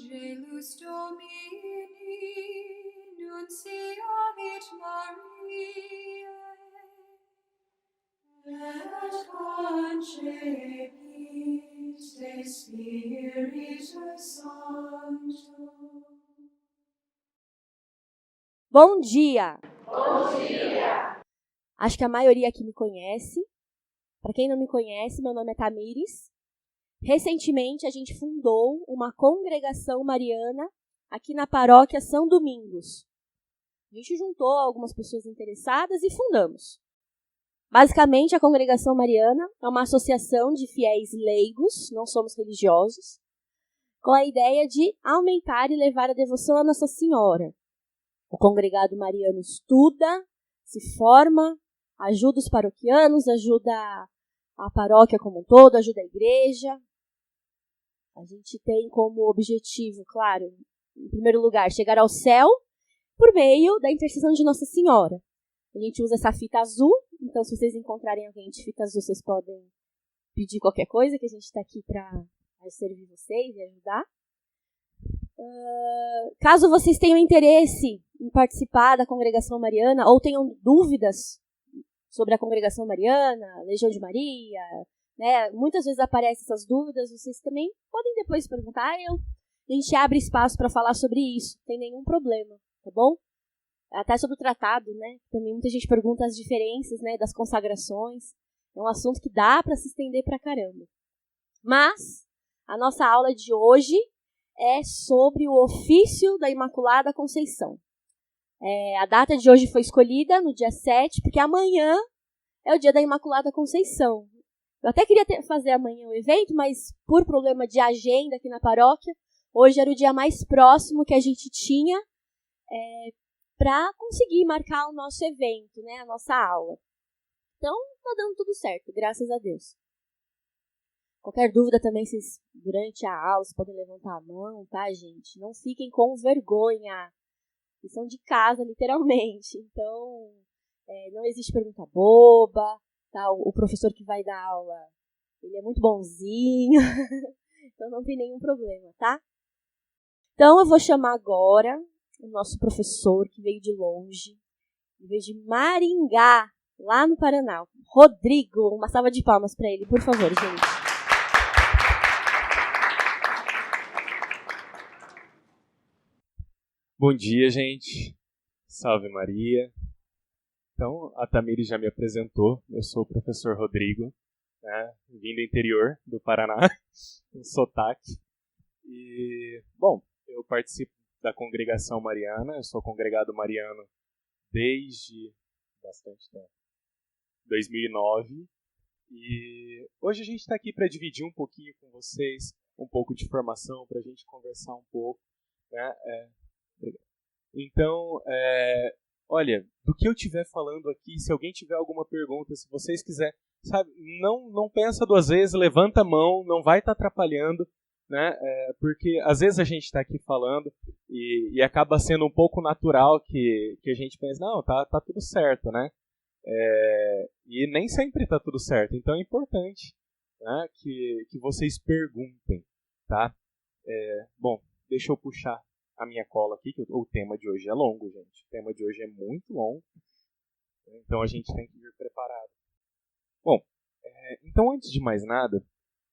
Angelus Domini, nunciavit Mariae, et concepit de Spiritus Sancto. Bom dia! Bom dia! Acho que a maioria aqui me conhece. Para quem não me conhece, meu nome é Tamires. Recentemente, a gente fundou uma congregação mariana aqui na paróquia São Domingos. A gente juntou algumas pessoas interessadas e fundamos. Basicamente, a congregação mariana é uma associação de fiéis leigos, não somos religiosos, com a ideia de aumentar e levar a devoção à Nossa Senhora. O congregado mariano estuda, se forma, ajuda os paroquianos, ajuda a paróquia como um todo, ajuda a igreja. A gente tem como objetivo, claro, em primeiro lugar, chegar ao céu por meio da intercessão de Nossa Senhora. A gente usa essa fita azul, então se vocês encontrarem alguém de fita azul, vocês podem pedir qualquer coisa, que a gente está aqui para servir vocês e ajudar. Caso vocês tenham interesse em participar da congregação mariana ou tenham dúvidas sobre a congregação mariana, Legião de Maria, né? Muitas vezes aparecem essas dúvidas, vocês também podem depois perguntar. A gente abre espaço para falar sobre isso, não tem nenhum problema, tá bom? Até sobre o tratado, né? Também muita gente pergunta as diferenças, né, das consagrações. É um assunto que dá para se estender pra caramba. Mas a nossa aula de hoje é sobre o ofício da Imaculada Conceição. A data de hoje foi escolhida no dia 7, porque amanhã é o dia da Imaculada Conceição. Eu até queria fazer amanhã o evento, mas por problema de agenda aqui na paróquia, hoje era o dia mais próximo que a gente tinha para conseguir marcar o nosso evento, né, a nossa aula. Então, tá dando tudo certo, graças a Deus. Qualquer dúvida também, vocês, durante a aula, vocês podem levantar a mão, tá, gente? Não fiquem com vergonha. Eles são de casa, literalmente. Então, não existe pergunta boba, tá? O professor que vai dar aula, ele é muito bonzinho. Então, não tem nenhum problema, tá? Então, eu vou chamar agora o nosso professor, que veio de longe, veio de Maringá, lá no Paraná. Rodrigo, uma salva de palmas para ele, por favor, gente. Bom dia, gente. Salve Maria. Então, a Tamires já me apresentou. Eu sou o professor Rodrigo, né? Vim do interior do Paraná, um sotaque. E, bom, eu participo da congregação mariana. Eu sou congregado mariano desde bastante tempo, 2009. E hoje a gente está aqui para dividir um pouquinho com vocês, um pouco de informação, para a gente conversar um pouco, né? Então, olha, do que eu estiver falando aqui, se alguém tiver alguma pergunta, se vocês quiserem, sabe, não pensa duas vezes, levanta a mão, não vai estar atrapalhando, né? Porque às vezes a gente está aqui falando e acaba sendo um pouco natural que a gente pensa, não, tá tudo certo, né? E nem sempre tá tudo certo, então é importante, né, que vocês perguntem, tá? Bom, deixa eu puxar a minha cola aqui, que o tema de hoje é longo, gente. O tema de hoje é muito longo, então a gente tem que ir preparado. Bom, então antes de mais nada,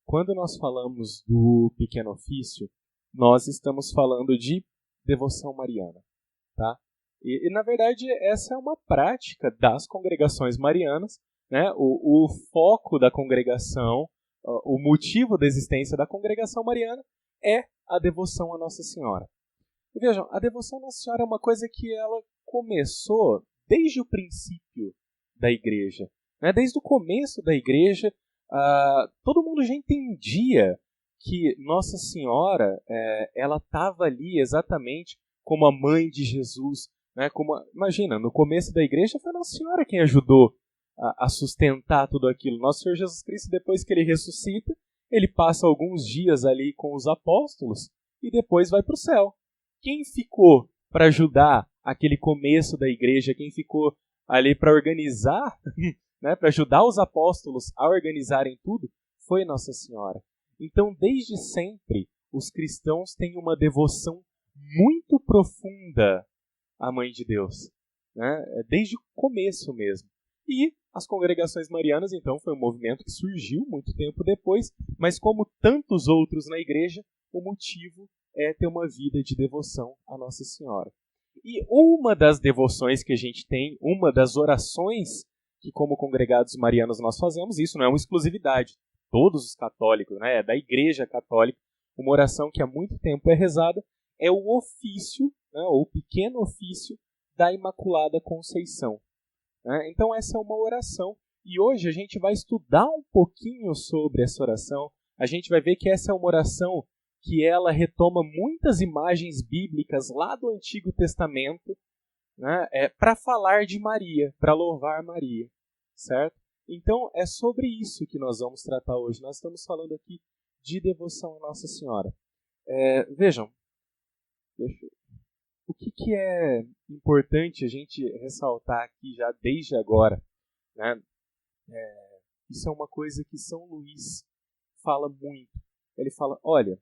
quando nós falamos do pequeno ofício, nós estamos falando de devoção mariana, tá? E na verdade, essa é uma prática das congregações marianas, né? O foco da congregação, o motivo da existência da congregação mariana é a devoção à Nossa Senhora. E vejam, a devoção à Nossa Senhora é uma coisa que ela começou desde o princípio da igreja, né? Desde o começo da igreja, todo mundo já entendia que Nossa Senhora ela estava ali exatamente como a mãe de Jesus, né? Imagina, no começo da igreja foi Nossa Senhora quem ajudou a sustentar tudo aquilo. Nosso Senhor Jesus Cristo, depois que ele ressuscita, ele passa alguns dias ali com os apóstolos e depois vai para o céu. Quem ficou para ajudar aquele começo da igreja, quem ficou ali para organizar, né, para ajudar os apóstolos a organizarem tudo, foi Nossa Senhora. Então, desde sempre, os cristãos têm uma devoção muito profunda à Mãe de Deus, né? Desde o começo mesmo. E as congregações marianas, então, foi um movimento que surgiu muito tempo depois, mas como tantos outros na igreja, o motivo é ter uma vida de devoção à Nossa Senhora. E uma das devoções que a gente tem, uma das orações que como congregados marianos nós fazemos, isso não é uma exclusividade. Todos os católicos, né, da Igreja Católica, uma oração que há muito tempo é rezada, é o ofício, né, ou o pequeno ofício da Imaculada Conceição. Né? Então essa é uma oração, e hoje a gente vai estudar um pouquinho sobre essa oração. A gente vai ver que essa é uma oração que ela retoma muitas imagens bíblicas lá do Antigo Testamento, né, para falar de Maria, para louvar Maria, certo? Então é sobre isso que nós vamos tratar hoje. Nós estamos falando aqui de devoção à Nossa Senhora. Vejam, o que é importante a gente ressaltar aqui já desde agora, né? Isso é uma coisa que São Luís fala muito. Ele fala, olha,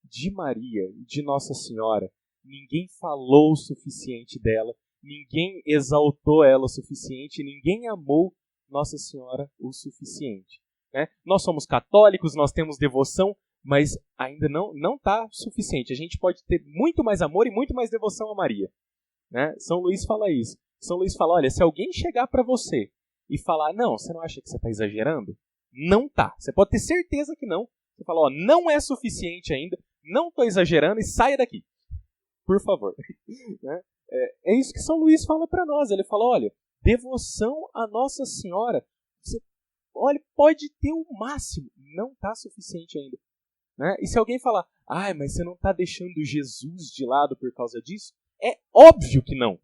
de Maria, de Nossa Senhora, ninguém falou o suficiente dela, ninguém exaltou ela o suficiente, ninguém amou Nossa Senhora o suficiente. Né? Nós somos católicos, nós temos devoção, mas ainda não está suficiente. A gente pode ter muito mais amor e muito mais devoção a Maria. Né? São Luís fala isso. São Luís fala, olha, se alguém chegar para você e falar, não, você não acha que você está exagerando? Não tá. Você pode ter certeza que não. Você fala, ó, não é suficiente ainda, não estou exagerando e saia daqui. Por favor. Né? É isso que São Luís fala para nós. Ele fala, olha, devoção a Nossa Senhora, você, olha, pode ter o máximo, não está suficiente ainda. Né? E se alguém falar, mas você não está deixando Jesus de lado por causa disso? É óbvio que não.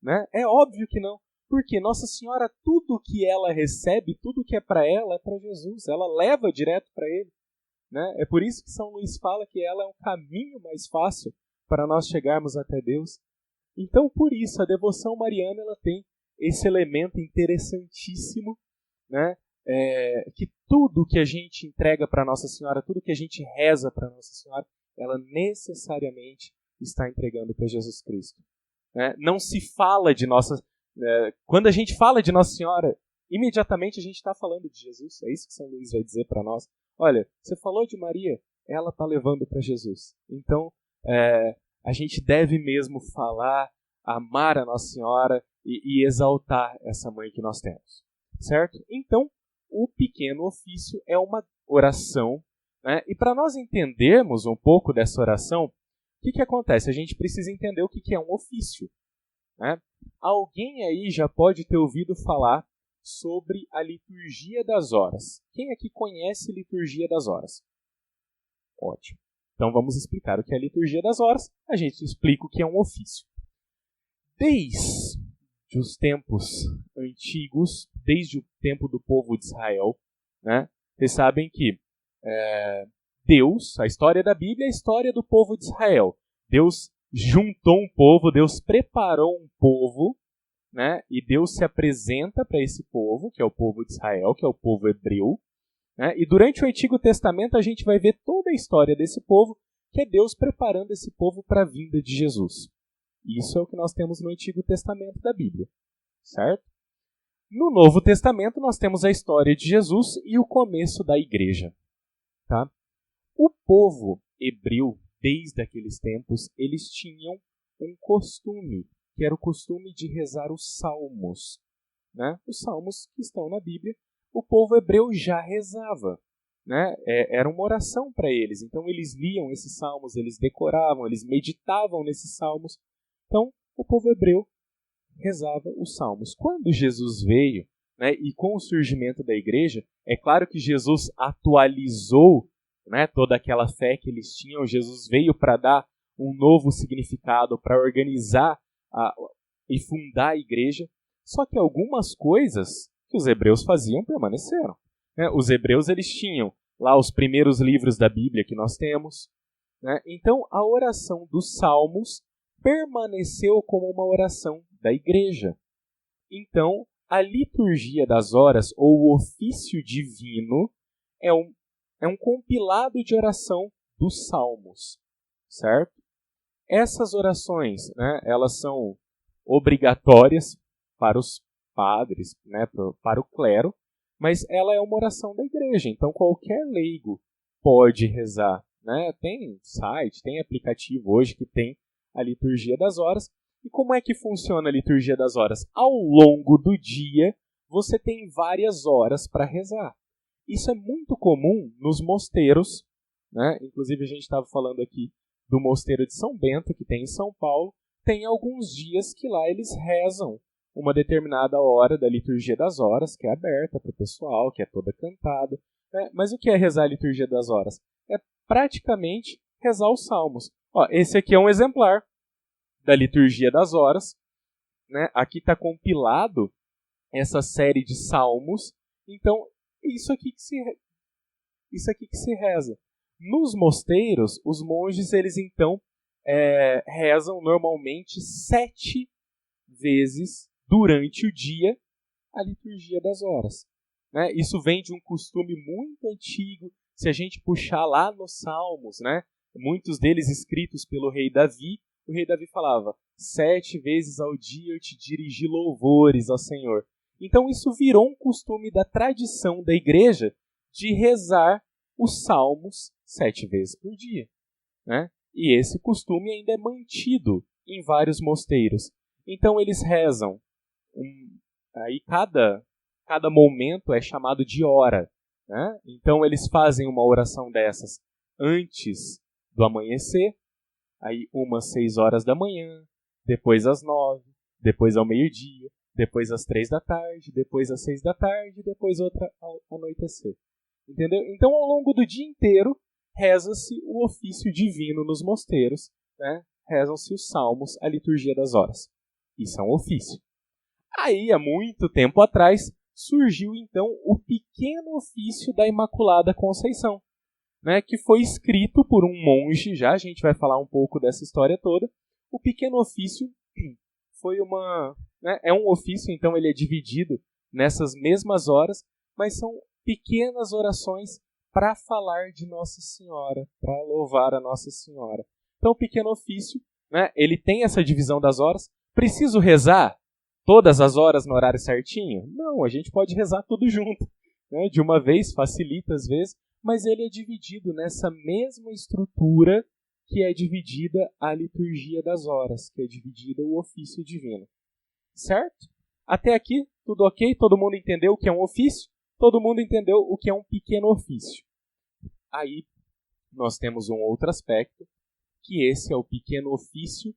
Né? É óbvio que não. Porque Nossa Senhora, tudo que ela recebe, tudo que é para ela, é para Jesus. Ela leva direto para Ele. Né? É por isso que São Luís fala que ela é um caminho mais fácil para nós chegarmos até Deus. Então, por isso, a devoção mariana ela tem esse elemento interessantíssimo, né? Que tudo que a gente entrega para Nossa Senhora, tudo que a gente reza para Nossa Senhora, ela necessariamente está entregando para Jesus Cristo. Né? Não se fala de Nossa... quando a gente fala de Nossa Senhora, imediatamente a gente está falando de Jesus. É isso que São Luís vai dizer para nós. Olha, você falou de Maria, ela está levando para Jesus. Então, a gente deve mesmo falar, amar a Nossa Senhora e exaltar essa mãe que nós temos. Certo? Então, o pequeno ofício é uma oração. Né? E para nós entendermos um pouco dessa oração, o que acontece? A gente precisa entender o que é um ofício. Né? Alguém aí já pode ter ouvido falar sobre a liturgia das horas. Quem aqui conhece a liturgia das horas? Ótimo. Então vamos explicar o que é a liturgia das horas. A gente explica o que é um ofício. Desde os tempos antigos, desde o tempo do povo de Israel, né, vocês sabem que Deus, a história da Bíblia é a história do povo de Israel. Deus juntou um povo, Deus preparou um povo, né, e Deus se apresenta para esse povo, que é o povo de Israel, que é o povo hebreu. Né, e durante o Antigo Testamento a gente vai ver toda a história desse povo, que é Deus preparando esse povo para a vinda de Jesus. Isso é o que nós temos no Antigo Testamento da Bíblia. Certo? No Novo Testamento nós temos a história de Jesus e o começo da igreja. Tá? O povo hebreu, desde aqueles tempos, eles tinham um costume, que era o costume de rezar os salmos. Né? Os salmos que estão na Bíblia, o povo hebreu já rezava. Né? Era uma oração para eles. Então eles liam esses salmos, eles decoravam, eles meditavam nesses salmos. Então o povo hebreu rezava os salmos. Quando Jesus veio, né, e com o surgimento da igreja, é claro que Jesus atualizou, né, toda aquela fé que eles tinham. Jesus veio para dar um novo significado, para organizar e fundar a igreja. Só que algumas coisas que os hebreus faziam permaneceram. Né? Os hebreus eles tinham lá os primeiros livros da Bíblia que nós temos. Né? Então a oração dos salmos permaneceu como uma oração da igreja. Então a liturgia das horas, ou o ofício divino, é um compilado de oração dos Salmos, certo? Essas orações, né, elas são obrigatórias para os padres, né, para o clero, mas ela é uma oração da igreja, então qualquer leigo pode rezar, né? Tem site, tem aplicativo hoje que tem a liturgia das horas. E como é que funciona a liturgia das horas? Ao longo do dia, você tem várias horas para rezar. Isso é muito comum nos mosteiros, né? Inclusive a gente estava falando aqui do mosteiro de São Bento, que tem em São Paulo. Tem alguns dias que lá eles rezam uma determinada hora da liturgia das horas, que é aberta para o pessoal, que é toda cantada. Né? Mas o que é rezar a liturgia das horas? É praticamente rezar os salmos. Ó, esse aqui é um exemplar da liturgia das horas. Né? Aqui está compilado essa série de salmos. Então, isso aqui que se reza. Nos mosteiros, os monges, eles então rezam normalmente 7 vezes durante o dia a liturgia das horas. Né? Isso vem de um costume muito antigo. Se a gente puxar lá nos Salmos, né? Muitos deles escritos pelo rei Davi, o rei Davi falava: 7 vezes ao dia eu te dirigi louvores ao Senhor. Então isso virou um costume da tradição da igreja de rezar os Salmos 7 vezes por dia. Né? E esse costume ainda é mantido em vários mosteiros. Então eles rezam. Aí cada momento é chamado de hora. Né? Então eles fazem uma oração dessas antes do amanhecer, aí umas 6 horas da manhã, depois às 9, depois ao meio-dia, depois às 3 da tarde, depois às 6 da tarde, depois outra ao anoitecer. Entendeu? Então ao longo do dia inteiro reza-se o ofício divino nos mosteiros, né? Rezam-se os salmos, a liturgia das horas. Isso é um ofício. Aí, há muito tempo atrás, surgiu então o pequeno ofício da Imaculada Conceição, né, que foi escrito por um monge, já a gente vai falar um pouco dessa história toda. O pequeno ofício foi é um ofício, então ele é dividido nessas mesmas horas, mas são pequenas orações para falar de Nossa Senhora, para louvar a Nossa Senhora. Então o pequeno ofício, né, ele tem essa divisão das horas. Preciso rezar todas as horas no horário certinho? Não, a gente pode rezar tudo junto. Né? De uma vez, facilita às vezes, mas ele é dividido nessa mesma estrutura que é dividida a liturgia das horas, que é dividida o ofício divino. Certo? Até aqui, tudo ok? Todo mundo entendeu o que é um ofício? Todo mundo entendeu o que é um pequeno ofício. Aí, nós temos um outro aspecto, que esse é o pequeno ofício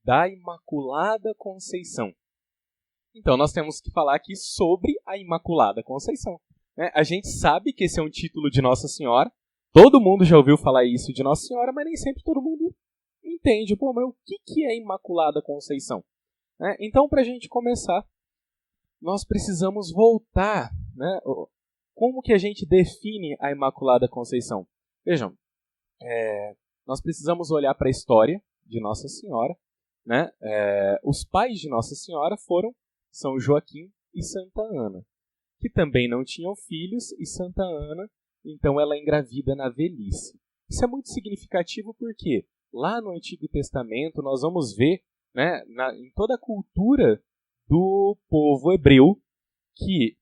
da Imaculada Conceição. Então, nós temos que falar aqui sobre a Imaculada Conceição. Né? A gente sabe que esse é um título de Nossa Senhora. Todo mundo já ouviu falar isso de Nossa Senhora, mas nem sempre todo mundo entende. Pô, mas o que é Imaculada Conceição? Né? Então, para a gente começar, nós precisamos voltar. Né? Como que a gente define a Imaculada Conceição? Vejam, nós precisamos olhar para a história de Nossa Senhora. Né? Os pais de Nossa Senhora foram São Joaquim e Santa Ana, que também não tinham filhos, e Santa Ana, então ela engravida na velhice. Isso é muito significativo porque lá no Antigo Testamento nós vamos ver, né, em toda a cultura do povo hebreu, que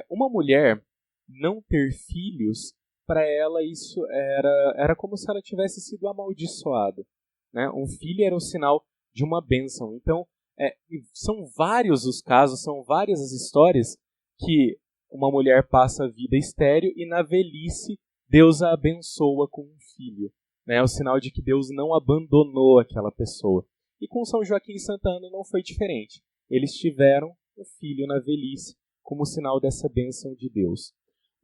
uma mulher não ter filhos, para ela isso era como se ela tivesse sido amaldiçoada. Né? Um filho era um sinal de uma bênção. Então, são vários os casos, são várias as histórias que uma mulher passa a vida estéril e na velhice Deus a abençoa com um filho. Né? É o sinal de que Deus não abandonou aquela pessoa. E com São Joaquim e Santa Ana não foi diferente. Eles tiveram um filho na velhice como sinal dessa bênção de Deus.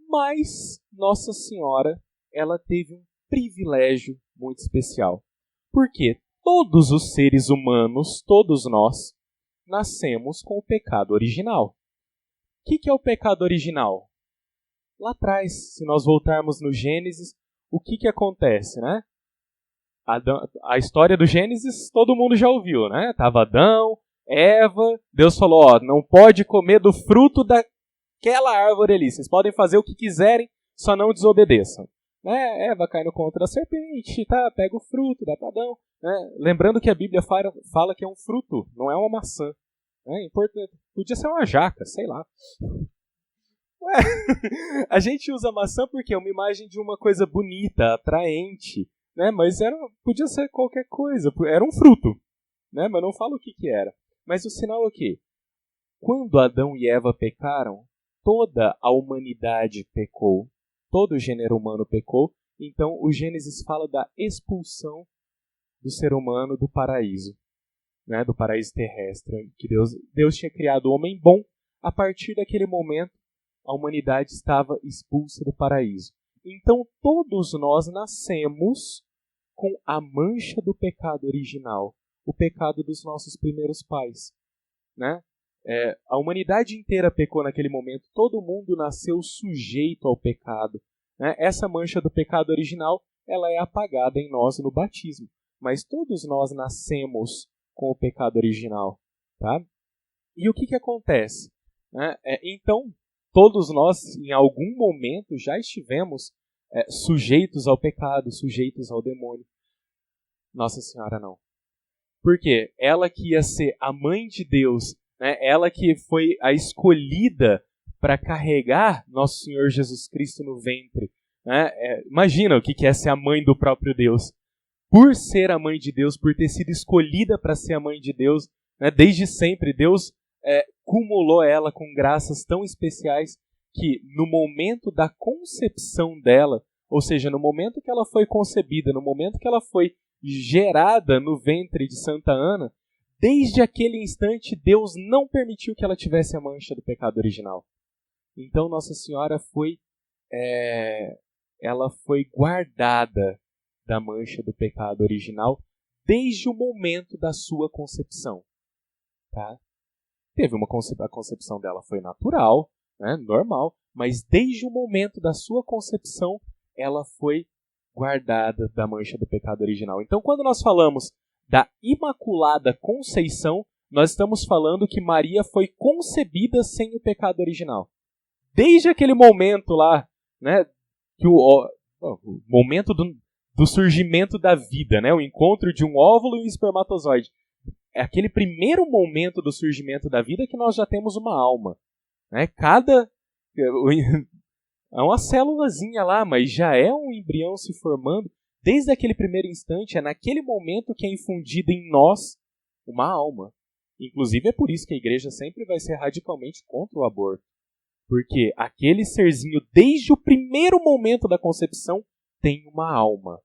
Mas Nossa Senhora, ela teve um privilégio muito especial. Porque todos os seres humanos, todos nós, nascemos com o pecado original. O que é o pecado original? Lá atrás, se nós voltarmos no Gênesis, o que acontece, né? A história do Gênesis todo mundo já ouviu, né? Tava Adão, Eva, Deus falou, não pode comer do fruto daquela árvore ali. Vocês podem fazer o que quiserem, só não desobedeçam. né? Eva cai no conto da serpente, tá? Pega o fruto, dá para Adão. Né? Lembrando que a Bíblia fala que é um fruto, não é uma maçã. Né? Importante. Podia ser uma jaca, sei lá. Ué, a gente usa maçã porque é uma imagem de uma coisa bonita, atraente, né? Mas podia ser qualquer coisa, era um fruto, né? Mas não fala o que era. Mas o sinal é o quê? Quando Adão e Eva pecaram, toda a humanidade pecou, todo o gênero humano pecou, então o Gênesis fala da expulsão do ser humano do paraíso, né? Do paraíso terrestre, que Deus tinha criado o homem bom. A partir daquele momento, a humanidade estava expulsa do paraíso. Então, todos nós nascemos com a mancha do pecado original, o pecado dos nossos primeiros pais. Né? A humanidade inteira pecou naquele momento, todo mundo nasceu sujeito ao pecado. Né? Essa mancha do pecado original ela é apagada em nós no batismo, mas todos nós nascemos com o pecado original. Tá? E o que acontece? Né? Então, todos nós, em algum momento, já estivemos sujeitos ao pecado, sujeitos ao demônio. Nossa Senhora não. Por quê? Ela que ia ser a mãe de Deus, né? Ela que foi a escolhida para carregar Nosso Senhor Jesus Cristo no ventre. Né? Imagina o que é ser a mãe do próprio Deus. Por ser a mãe de Deus, por ter sido escolhida para ser a mãe de Deus, né? Desde sempre, Deus cumulou ela com graças tão especiais que no momento da concepção dela, ou seja, no momento que ela foi concebida, no momento que ela foi gerada no ventre de Santa Ana, desde aquele instante Deus não permitiu que ela tivesse a mancha do pecado original. Então Nossa Senhora ela foi guardada da mancha do pecado original desde o momento da sua concepção. Tá? A concepção dela foi natural, né, normal, mas desde o momento da sua concepção, ela foi guardada da mancha do pecado original. Então, quando nós falamos da Imaculada Conceição, nós estamos falando que Maria foi concebida sem o pecado original. Desde aquele momento lá, né, que o momento do surgimento da vida, né, o encontro de um óvulo e um espermatozoide. É aquele primeiro momento do surgimento da vida que nós já temos uma alma. Né? É uma célulazinha lá, mas já é um embrião se formando. Desde aquele primeiro instante, é naquele momento que é infundida em nós uma alma. Inclusive é por isso que a igreja sempre vai ser radicalmente contra o aborto. Porque aquele serzinho, desde o primeiro momento da concepção, tem uma alma.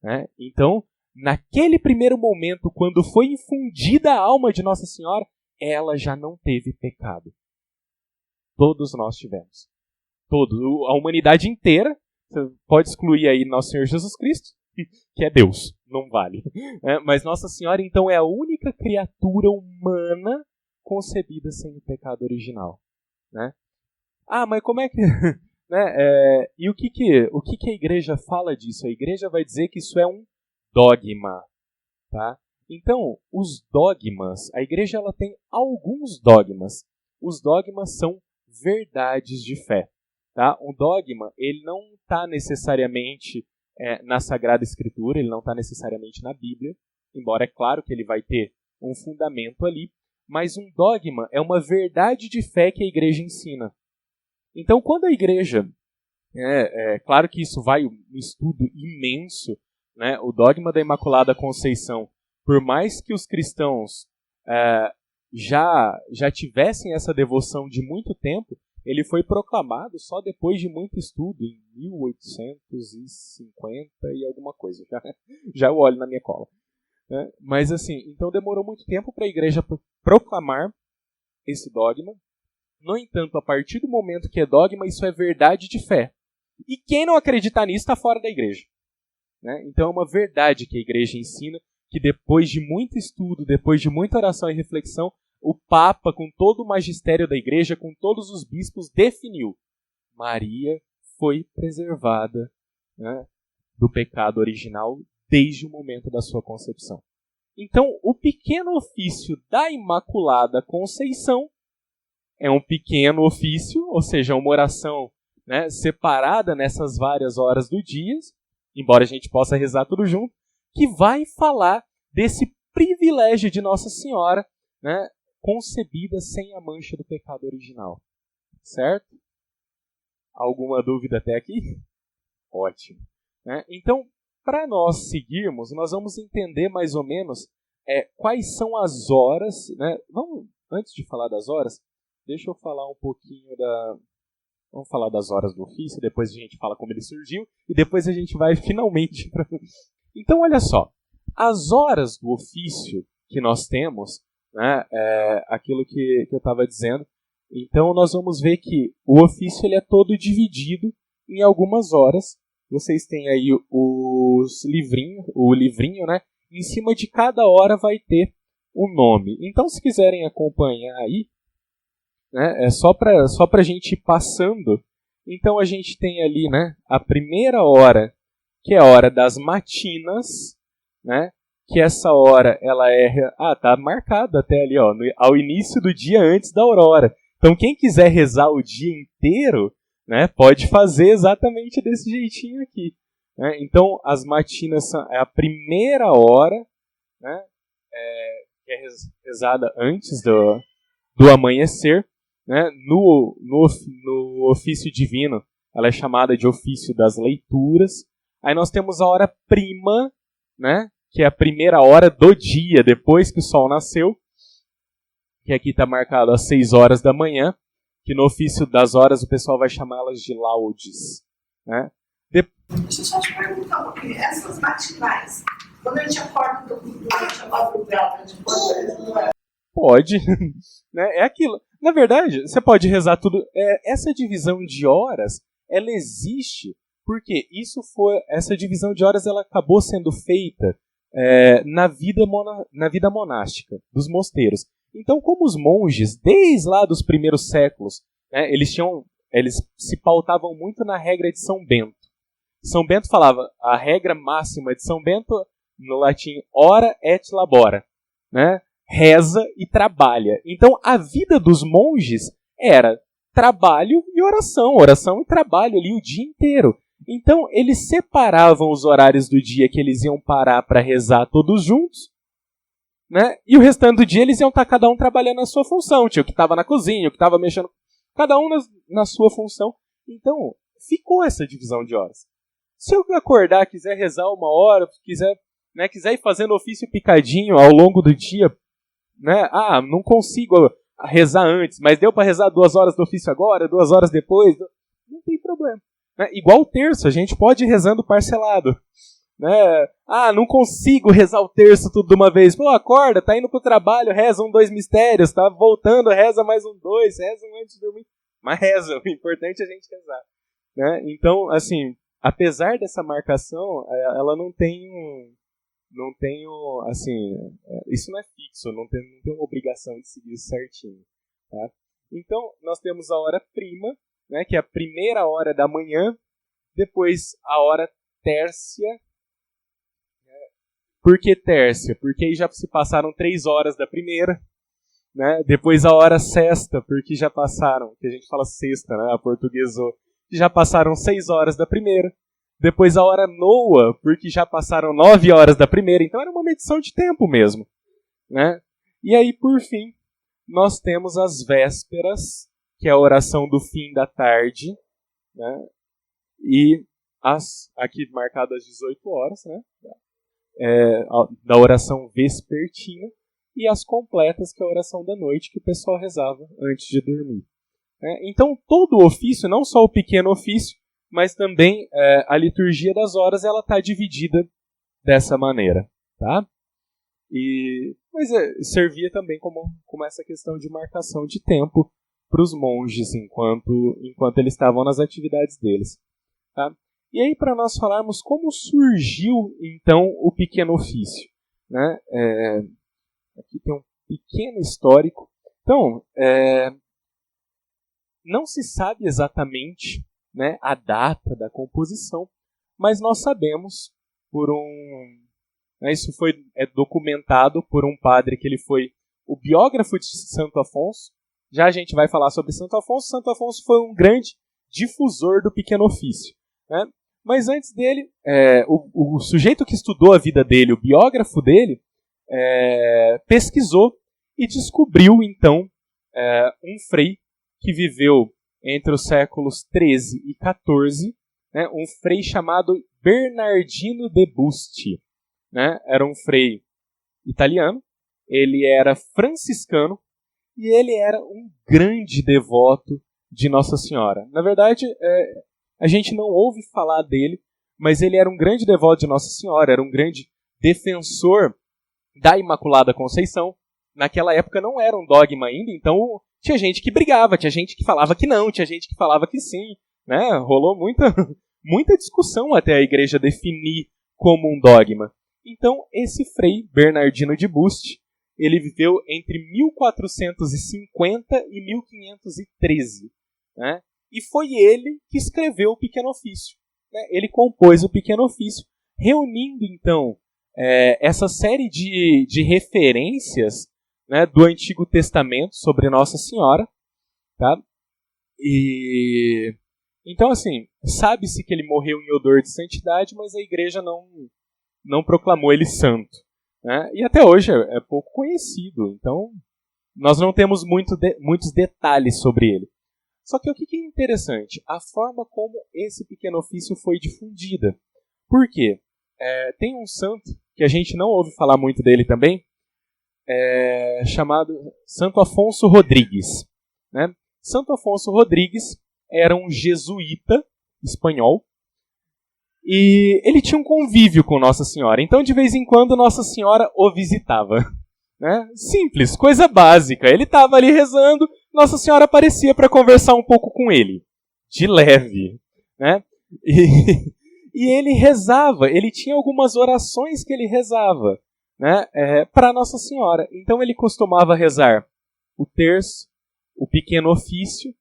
Né? Então, naquele primeiro momento, quando foi infundida a alma de Nossa Senhora, ela já não teve pecado. Todos nós tivemos. A humanidade inteira, você pode excluir aí Nosso Senhor Jesus Cristo, que é Deus, não vale. Mas Nossa Senhora, então, é a única criatura humana concebida sem o pecado original. Né? Mas como é que... né? E o que a igreja fala disso? A igreja vai dizer que isso é um dogma. Tá? Então, os dogmas, a igreja ela tem alguns dogmas. Os dogmas são verdades de fé. Tá? Um dogma ele não está necessariamente na Sagrada Escritura, ele não está necessariamente na Bíblia, embora é claro que ele vai ter um fundamento ali, mas um dogma é uma verdade de fé que a igreja ensina. Então, quando a igreja... claro que isso vai um estudo imenso, né? O dogma da Imaculada Conceição, por mais que os cristãos já tivessem essa devoção de muito tempo, ele foi proclamado só depois de muito estudo, em 1850 e alguma coisa. Já eu olho na minha cola. Né? Mas assim, então demorou muito tempo para a igreja proclamar esse dogma. No entanto, a partir do momento que é dogma, isso é verdade de fé. E quem não acreditar nisso está fora da igreja. Né? Então é uma verdade que a igreja ensina, que depois de muito estudo, depois de muita oração e reflexão, o Papa, com todo o magistério da igreja, com todos os bispos, definiu: Maria foi preservada, né, do pecado original desde o momento da sua concepção. Então, o pequeno ofício da Imaculada Conceição é um pequeno ofício, ou seja, uma oração né, separada nessas várias horas do dia, embora a gente possa rezar tudo junto, que vai falar desse privilégio de Nossa Senhora, né, concebida sem a mancha do pecado original. Certo? Alguma dúvida até aqui? Ótimo. Né? Então, para nós seguirmos, nós vamos entender mais ou menos quais são as horas. Né? Antes de falar das horas, deixa eu falar um pouquinho Vamos falar das horas do ofício, depois a gente fala como ele surgiu, e depois a gente vai finalmente para... Então, olha só. As horas do ofício que nós temos, né, aquilo que eu estava dizendo, então nós vamos ver que o ofício ele é todo dividido em algumas horas. Vocês têm aí o livrinho, né? Em cima de cada hora vai ter um nome. Então, se quiserem acompanhar aí, né, é só para a gente ir passando. Então, a gente tem ali, né, a primeira hora, que é a hora das matinas, né? Que essa hora ela tá marcado até ali, ó, ao início do dia antes da aurora. Então, quem quiser rezar o dia inteiro, né, pode fazer exatamente desse jeitinho aqui. Né? Então, as matinas é a primeira hora, né, que é rezada antes do amanhecer. Né? No ofício divino, ela é chamada de ofício das leituras. Aí nós temos a hora prima, né, que é a primeira hora do dia, depois que o sol nasceu, que aqui está marcado às 6 horas da manhã, que no ofício das horas o pessoal vai chamá-las de laudes. Né? Deixa eu só te perguntar um pouquinho. Essas matinais, quando a gente acorda durante a madrugada, de quanto não é? Pode. Né? É aquilo. Na verdade, você pode rezar tudo. Essa divisão de horas, ela existe porque essa divisão de horas ela acabou sendo feita na vida monástica dos mosteiros. Então, como os monges, desde lá dos primeiros séculos, né, eles se pautavam muito na regra de São Bento. São Bento falava, a regra máxima de São Bento, no latim, ora et labora, né, reza e trabalha. Então, a vida dos monges era trabalho e oração e trabalho ali o dia inteiro. Então, eles separavam os horários do dia que eles iam parar para rezar todos juntos, né? E o restante do dia eles iam estar cada um trabalhando na sua função. Tinha o que estava na cozinha, o que estava mexendo, cada um na sua função. Então, ficou essa divisão de horas. Se eu acordar, quiser rezar 1 hora, quiser ir fazendo ofício picadinho ao longo do dia, né? Não consigo rezar antes, mas deu para rezar 2 horas do ofício agora, 2 horas depois, não tem problema. Né? Igual o terço, a gente pode ir rezando parcelado. Né? Não consigo rezar o terço tudo de uma vez. Pô, acorda, tá indo pro trabalho, reza 1, 2 mistérios, tá voltando, reza mais 1, 2, reza um antes de dormir. Mas reza, o importante é a gente rezar. Né? Então, assim, apesar dessa marcação, ela não tem assim, isso não é fixo, não tem uma obrigação de seguir isso certinho. Tá? Então, nós temos a hora prima, né, que é a primeira hora da manhã, depois a hora tércia. Por que tércia? Porque aí já se passaram 3 horas da primeira, né? Depois a hora sexta, porque já passaram, que a gente fala sexta, né? A portuguesou, já passaram 6 horas da primeira. Depois a hora noa, porque já passaram 9 horas da primeira. Então era uma medição de tempo mesmo, né? E aí, por fim, nós temos as vésperas, que é a oração do fim da tarde, né? E aqui marcado às 18 horas, né? Da oração vespertina, e as completas, que é a oração da noite, que o pessoal rezava antes de dormir. Então, todo o ofício, não só o pequeno ofício, mas também a liturgia das horas, ela está dividida dessa maneira. Tá? Mas servia também como essa questão de marcação de tempo para os monges, enquanto eles estavam nas atividades deles. Tá? E aí, para nós falarmos como surgiu, então, o pequeno ofício. Né? Aqui tem um pequeno histórico. Então, não se sabe exatamente, né, a data da composição, mas nós sabemos isso é documentado por um padre que ele foi o biógrafo de Santo Afonso. Já a gente vai falar sobre Santo Afonso. Santo Afonso foi um grande difusor do pequeno ofício, né? Mas antes dele, o sujeito que estudou a vida dele, o biógrafo dele, pesquisou e descobriu, então, um frei que viveu entre os séculos XIII e XIV, né, um frei chamado Bernardino de Busti. Né? Era um frei italiano, ele era franciscano e ele era um grande devoto de Nossa Senhora. Na verdade, a gente não ouve falar dele, mas ele era um grande devoto de Nossa Senhora, era um grande defensor da Imaculada Conceição. Naquela época não era um dogma ainda, então tinha gente que brigava, tinha gente que falava que não, tinha gente que falava que sim. Né? Rolou muita discussão até a igreja definir como um dogma. Então, esse frei Bernardino de Busti, ele viveu entre 1450 e 1513. Né? E foi ele que escreveu o Pequeno Ofício. Né? Ele compôs o Pequeno Ofício, reunindo, então, essa série de referências, né, do Antigo Testamento sobre Nossa Senhora. Tá? E então, assim, sabe-se que ele morreu em odor de santidade, mas a igreja não proclamou ele santo. Né? E até hoje é pouco conhecido, então nós não temos muitos detalhes sobre ele. Só que o que é interessante? A forma como esse pequeno ofício foi difundida. Por quê? Tem um santo, que a gente não ouve falar muito dele também, chamado Santo Afonso Rodrigues. Né? Santo Afonso Rodrigues era um jesuíta espanhol e ele tinha um convívio com Nossa Senhora. Então, de vez em quando, Nossa Senhora o visitava. Né? Simples, coisa básica. Ele estava ali rezando, Nossa Senhora aparecia para conversar um pouco com ele. De leve. Né? E ele rezava, ele tinha algumas orações que ele rezava, né, para Nossa Senhora. Então ele costumava rezar o terço, o pequeno ofício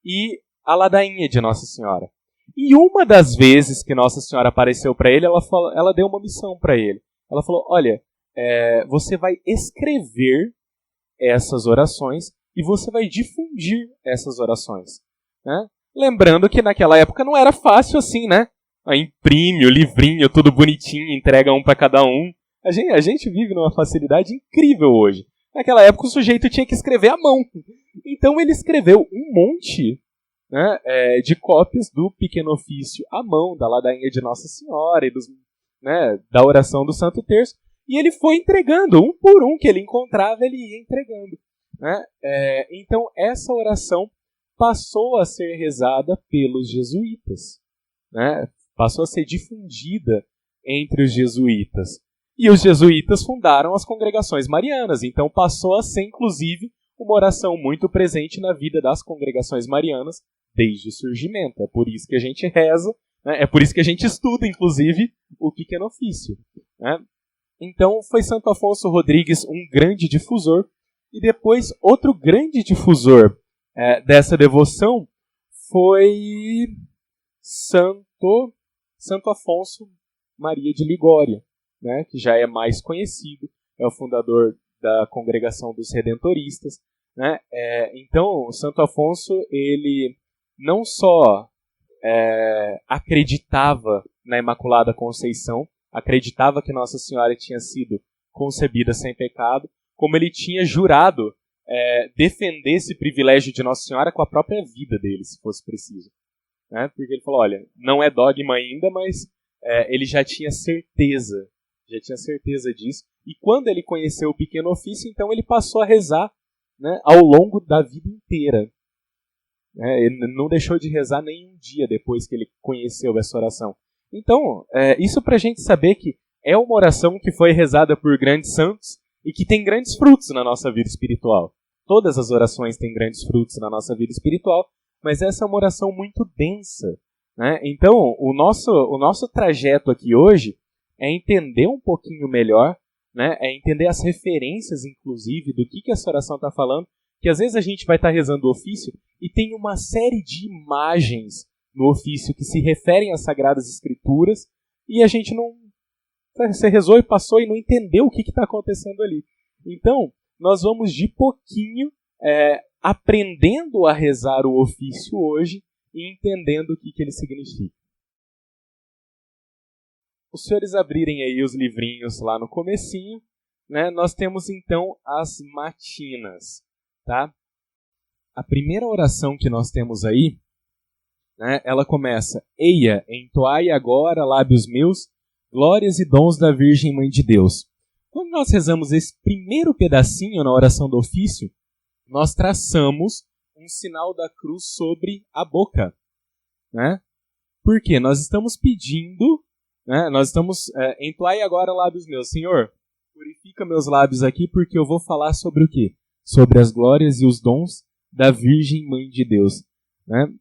e a ladainha de Nossa Senhora. E uma das vezes que Nossa Senhora apareceu para ele, ela deu uma missão para ele. Ela falou, olha, você vai escrever essas orações e você vai difundir essas orações. Né? Lembrando que naquela época não era fácil assim, né? Imprime o livrinho, tudo bonitinho, entrega um para cada um. A gente vive numa facilidade incrível hoje. Naquela época o sujeito tinha que escrever à mão. Então ele escreveu um monte, né, de cópias do Pequeno Ofício à mão, da ladainha de Nossa Senhora e da oração do Santo Terço. E ele foi entregando, um por um que ele encontrava, ele ia entregando. Né? Então essa oração passou a ser rezada pelos jesuítas. Né? Passou a ser difundida entre os jesuítas. E os jesuítas fundaram as congregações marianas. Então passou a ser, inclusive, uma oração muito presente na vida das congregações marianas desde o surgimento. É por isso que a gente reza, né? É por isso que a gente estuda, inclusive, o Pequeno Ofício. Né? Então foi Santo Afonso Rodrigues um grande difusor. E depois, outro grande difusor dessa devoção foi Santo Afonso Maria de Ligório, né, que já é mais conhecido, é o fundador da Congregação dos Redentoristas. Né? Então, Santo Afonso, ele não só acreditava na Imaculada Conceição, acreditava que Nossa Senhora tinha sido concebida sem pecado, como ele tinha jurado defender esse privilégio de Nossa Senhora com a própria vida dele, se fosse preciso. Né? Porque ele falou, olha, não é dogma ainda, mas ele já tinha certeza disso. E quando ele conheceu o Pequeno Ofício, então ele passou a rezar, né, ao longo da vida inteira. Ele não deixou de rezar nem um dia depois que ele conheceu essa oração. Então, isso para a gente saber que é uma oração que foi rezada por grandes santos e que tem grandes frutos na nossa vida espiritual. Todas as orações têm grandes frutos na nossa vida espiritual, mas essa é uma oração muito densa. Né? Então, o nosso trajeto aqui hoje é entender um pouquinho melhor, né? É entender as referências, inclusive, do que essa oração está falando, que às vezes a gente vai estar rezando o ofício e tem uma série de imagens no ofício que se referem às Sagradas Escrituras e a gente não... Você rezou e passou e não entendeu o que está acontecendo ali. Então, nós vamos de pouquinho aprendendo a rezar o ofício hoje e entendendo o que ele significa. Os senhores abrirem aí os livrinhos lá no comecinho, né, nós temos então as matinas, tá? A primeira oração que nós temos aí, né, ela começa: Eia, entoai agora, lábios meus, glórias e dons da Virgem Mãe de Deus. Quando nós rezamos esse primeiro pedacinho na oração do ofício, nós traçamos um sinal da cruz sobre a boca, né? Porque nós estamos pedindo, né, nós estamos, entoai agora lábios meus. Senhor, purifica meus lábios aqui, porque eu vou falar sobre o quê? Sobre as glórias e os dons da Virgem Mãe de Deus, né?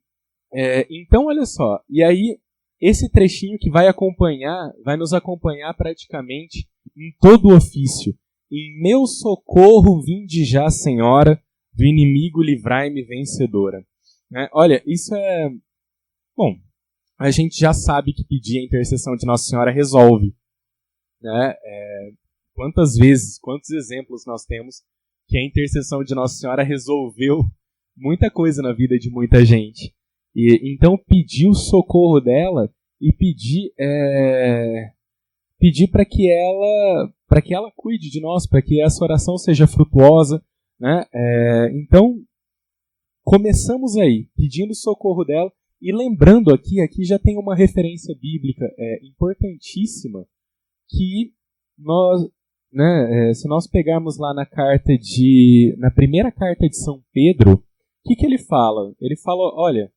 Então, olha só, e aí esse trechinho que vai nos acompanhar praticamente em todo o ofício. Em meu socorro vinde já, Senhora, do inimigo livrai-me vencedora. Né? Olha, isso é... Bom, a gente já sabe que pedir a intercessão de Nossa Senhora resolve. Né? Quantas vezes, quantos exemplos nós temos que a intercessão de Nossa Senhora resolveu muita coisa na vida de muita gente. E então pedir o socorro dela e pedir para que ela cuide de nós, para que essa oração seja frutuosa, né? Então começamos aí pedindo o socorro dela e lembrando aqui já tem uma referência bíblica importantíssima que nós, né, se nós pegarmos lá na primeira carta de São Pedro, o que ele fala? Ele fala, olha,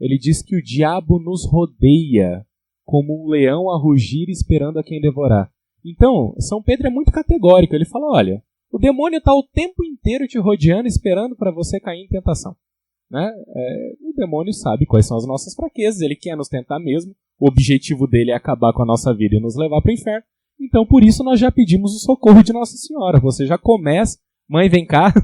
ele diz que o diabo nos rodeia como um leão a rugir esperando a quem devorar. Então, São Pedro é muito categórico. Ele fala, olha, o demônio está o tempo inteiro te rodeando, esperando para você cair em tentação. Né? O demônio sabe quais são as nossas fraquezas, ele quer nos tentar mesmo, o objetivo dele é acabar com a nossa vida e nos levar para o inferno. Então, por isso, nós já pedimos o socorro de Nossa Senhora. Você já começa, mãe, vem cá,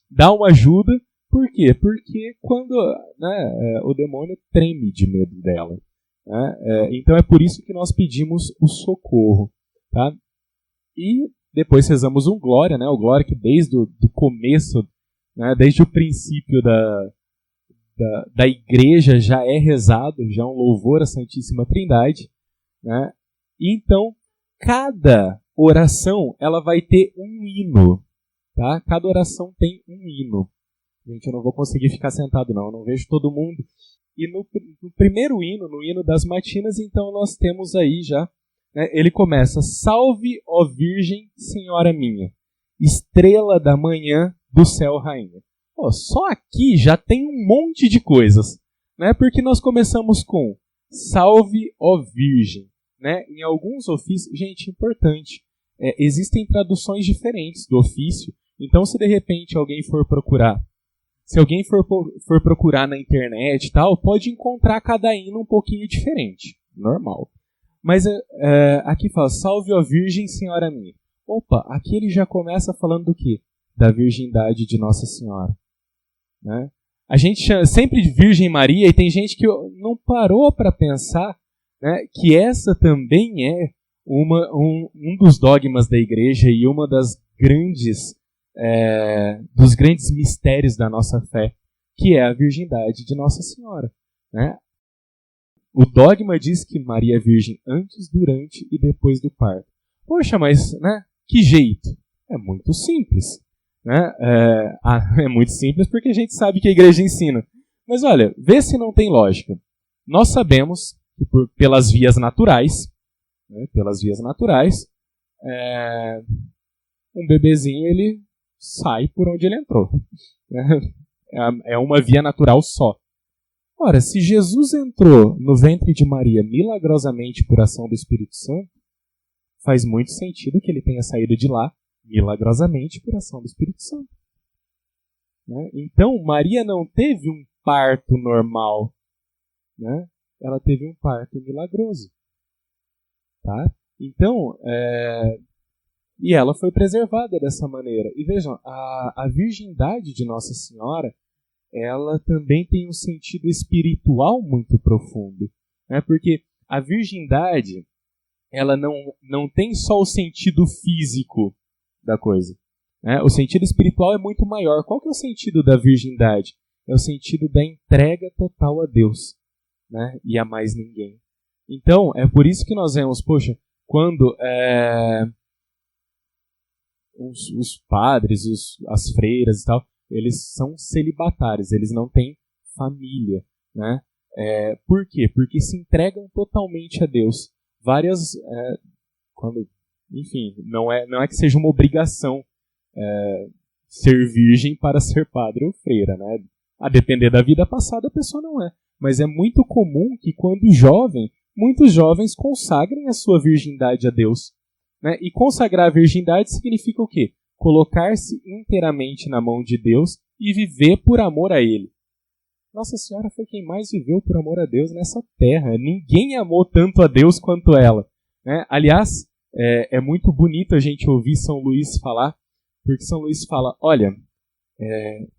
dá uma ajuda. Por quê? Porque quando, né, o demônio treme de medo dela. Né? Então é por isso que nós pedimos o socorro. Tá? E depois rezamos um glória, né? O glória que desde o começo, né, desde o princípio da igreja já é rezado, já é um louvor à Santíssima Trindade. Né? E então, cada oração ela vai ter um hino. Tá? Cada oração tem um hino. Gente, eu não vou conseguir ficar sentado não, eu não vejo todo mundo. E no primeiro hino, no hino das matinas, então nós temos aí já, né, ele começa: Salve, ó Virgem, Senhora minha, estrela da manhã do céu rainha. Só aqui já tem um monte de coisas, né, porque nós começamos com Salve, ó Virgem. Né? Em alguns ofícios, gente, importante, existem traduções diferentes do ofício, então se de repente alguém for procurar, se alguém for procurar na internet e tal, pode encontrar cada hino um pouquinho diferente. Normal. Mas aqui fala, Salve, ó Virgem, Senhora minha. Opa, aqui ele já começa falando do quê? Da virgindade de Nossa Senhora. Né? A gente chama sempre de Virgem Maria e tem gente que não parou para pensar, né, que essa também é um dos dogmas da igreja e uma das dos grandes mistérios da nossa fé, que é a virgindade de Nossa Senhora. Né? O dogma diz que Maria é virgem antes, durante e depois do parto. Poxa, mas, né, que jeito? É muito simples. Né? É muito simples porque a gente sabe que a igreja ensina. Mas olha, vê se não tem lógica. Nós sabemos que pelas vias naturais, né, um bebezinho ele sai por onde ele entrou. É uma via natural só. Ora, se Jesus entrou no ventre de Maria milagrosamente por ação do Espírito Santo, faz muito sentido que ele tenha saído de lá milagrosamente por ação do Espírito Santo. Né? Então, Maria não teve um parto normal. Né? Ela teve um parto milagroso. Tá? Então, e ela foi preservada dessa maneira. E vejam, a virgindade de Nossa Senhora, ela também tem um sentido espiritual muito profundo. Né? Porque a virgindade, ela não tem só o sentido físico da coisa. Né? O sentido espiritual é muito maior. Qual que é o sentido da virgindade? é o sentido da entrega total a Deus, né? E a mais ninguém. Então, é por isso que nós vemos, poxa, quando os padres, as freiras e tal, eles são celibatários, eles não têm família, né? Por quê? Porque se entregam totalmente a Deus. Enfim, não é que seja uma obrigação ser virgem para ser padre ou freira, né? A depender da vida passada, a pessoa não é. Mas é muito comum que quando jovem, muitos jovens consagrem a sua virgindade a Deus, né? E consagrar a virgindade significa o quê? Colocar-se inteiramente na mão de Deus e viver por amor a Ele. Nossa Senhora foi quem mais viveu por amor a Deus nessa terra. Ninguém amou tanto a Deus quanto ela, né? Aliás, é muito bonito a gente ouvir São Luís falar, porque São Luís fala, olha,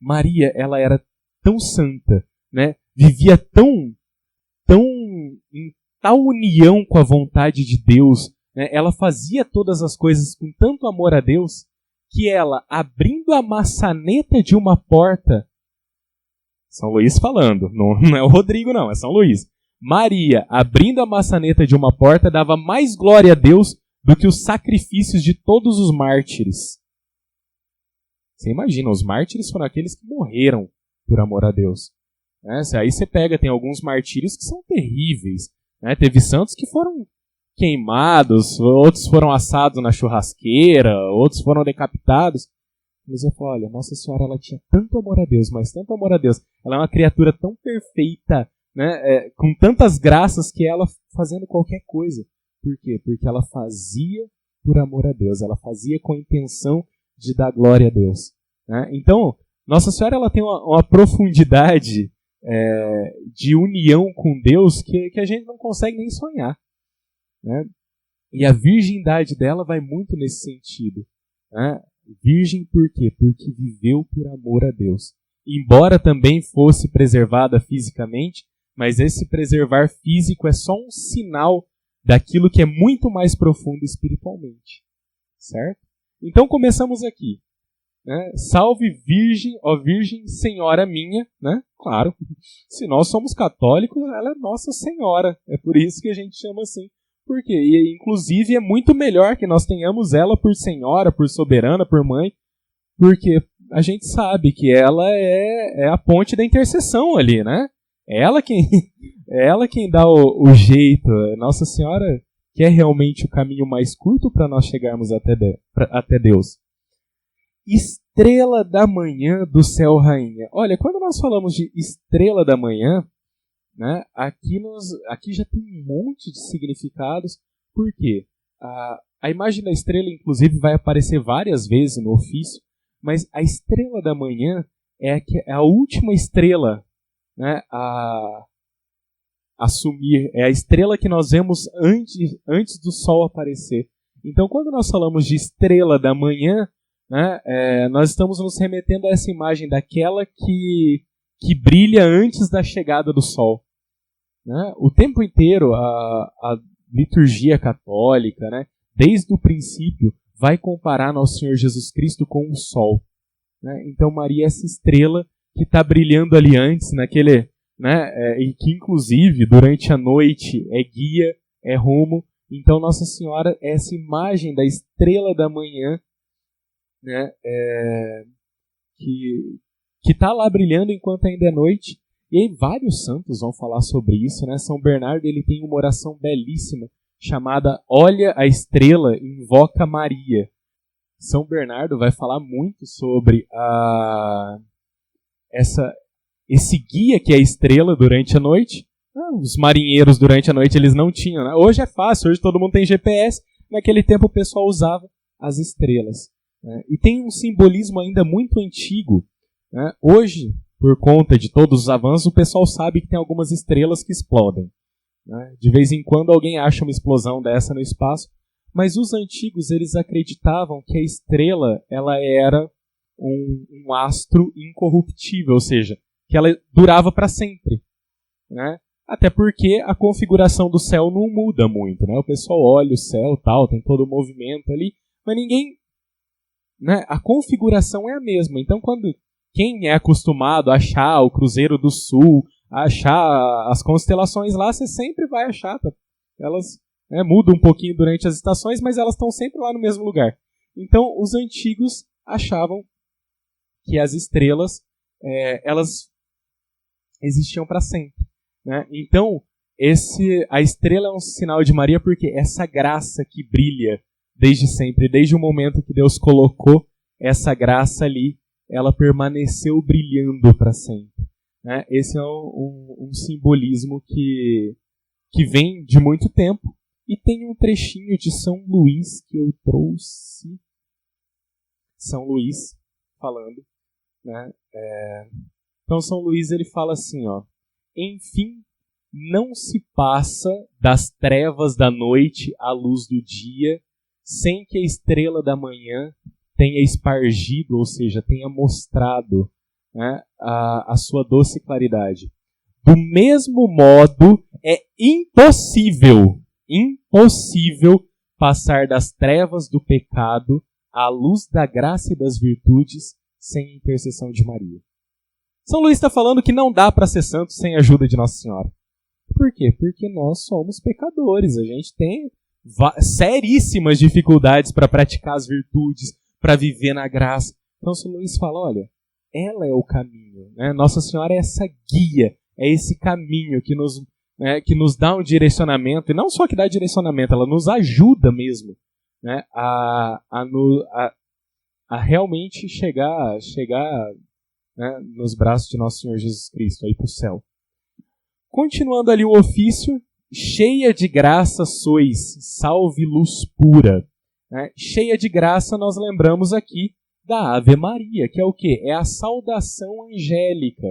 Maria, ela era tão santa, né? Vivia tão em tal união com a vontade de Deus, né? Ela fazia todas as coisas com tanto amor a Deus, que ela, abrindo a maçaneta de uma porta, São Luís falando, não é o Rodrigo não, é São Luís. Maria, abrindo a maçaneta de uma porta, dava mais glória a Deus do que os sacrifícios de todos os mártires. Você imagina, os mártires foram aqueles que morreram por amor a Deus. Aí você pega, tem alguns martírios que são terríveis, né? Teve santos que foram queimados, outros foram assados na churrasqueira, outros foram decapitados. Mas eu falo, olha, Nossa Senhora, ela tinha tanto amor a Deus, mas tanto amor a Deus. Ela é uma criatura tão perfeita, né? Com tantas graças, que ela fazendo qualquer coisa. Por quê? Porque ela fazia por amor a Deus, ela fazia com a intenção de dar glória a Deus, né? Então, Nossa Senhora, ela tem uma profundidade de união com Deus que a gente não consegue nem sonhar, né? E a virgindade dela vai muito nesse sentido, né? Virgem por quê? Porque viveu por amor a Deus. Embora também fosse preservada fisicamente, mas esse preservar físico é só um sinal daquilo que é muito mais profundo espiritualmente, certo? Então começamos aqui, né? Salve Virgem, ó Virgem Senhora minha, né? Claro, se nós somos católicos, ela é Nossa Senhora, é por isso que a gente chama assim. Por quê? E inclusive é muito melhor que nós tenhamos ela por Senhora, por Soberana, por Mãe, porque a gente sabe que ela é a ponte da intercessão ali, né? É ela quem dá o jeito. Nossa Senhora quer realmente o caminho mais curto para nós chegarmos até Deus. Estrela da manhã do céu rainha. Olha, quando nós falamos de estrela da manhã, né, aqui já tem um monte de significados. Por quê? A imagem da estrela, inclusive, vai aparecer várias vezes no ofício, mas a estrela da manhã é a última estrela, né, a sumir. É a estrela que nós vemos antes do sol aparecer. Então, quando nós falamos de estrela da manhã, né, nós estamos nos remetendo a essa imagem daquela que brilha antes da chegada do sol, né? O tempo inteiro a liturgia católica, né, desde o princípio, vai comparar Nosso Senhor Jesus Cristo com o sol, né? Então Maria é essa estrela que está brilhando ali antes, naquele, né, e que inclusive durante a noite é guia, é rumo. Então Nossa Senhora é essa imagem da estrela da manhã, né, que está lá brilhando enquanto ainda é noite. E aí vários santos vão falar sobre isso, né? São Bernardo, ele tem uma oração belíssima chamada Olha a Estrela, Invoca Maria. São Bernardo vai falar muito sobre esse guia que é a estrela durante a noite. Os marinheiros durante a noite eles não tinham, né? Hoje é fácil, hoje todo mundo tem GPS. Naquele tempo o pessoal usava as estrelas, né? E tem um simbolismo ainda muito antigo, né? Hoje, por conta de todos os avanços, o pessoal sabe que tem algumas estrelas que explodem, né? De vez em quando alguém acha uma explosão dessa no espaço, mas os antigos eles acreditavam que a estrela ela era um astro incorruptível, ou seja, que ela durava para sempre, né? Até porque a configuração do céu não muda muito, né? O pessoal olha o céu, tal, tem todo o movimento ali, mas ninguém, né? A configuração é a mesma. Então, quando quem é acostumado a achar o Cruzeiro do Sul, a achar as constelações lá, você sempre vai achar. Tá? Elas mudam um pouquinho durante as estações, mas elas estão sempre lá no mesmo lugar. Então, os antigos achavam que as estrelas elas existiam para sempre. Né? Então, a estrela é um sinal de Maria porque essa graça que brilha desde sempre, desde o momento que Deus colocou essa graça ali, ela permaneceu brilhando para sempre. Né? Esse é um simbolismo que vem de muito tempo. E tem um trechinho de São Luís que eu trouxe. São Luís falando. Né? Então São Luís ele fala assim, ó, enfim, não se passa das trevas da noite à luz do dia, sem que a estrela da manhã tenha espargido, ou seja, tenha mostrado, né, a sua doce claridade. Do mesmo modo, é impossível passar das trevas do pecado à luz da graça e das virtudes sem a intercessão de Maria. São Luís está falando que não dá para ser santo sem a ajuda de Nossa Senhora. Por quê? Porque nós somos pecadores. A gente tem seríssimas dificuldades para praticar as virtudes, para viver na graça. Então São Luís fala, olha, ela é o caminho. Né? Nossa Senhora é essa guia, é esse caminho que nos dá um direcionamento. E não só que dá direcionamento, ela nos ajuda mesmo, né? a realmente chegar né, nos braços de Nosso Senhor Jesus Cristo, aí para o céu. Continuando ali o ofício, cheia de graça sois, salve luz pura. Né? Cheia de graça nós lembramos aqui da Ave Maria, que é o quê? É a saudação angélica.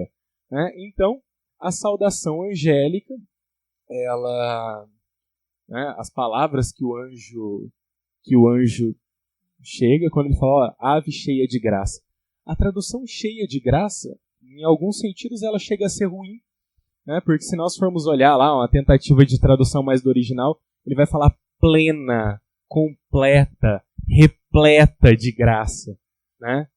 Né? Então, a saudação angélica, né, as palavras que o anjo chega, quando ele fala, ó, ave cheia de graça. A tradução cheia de graça, em alguns sentidos, ela chega a ser ruim, né? Porque se nós formos olhar lá, uma tentativa de tradução mais do original, ele vai falar plena, completa, repleta de graça. Né?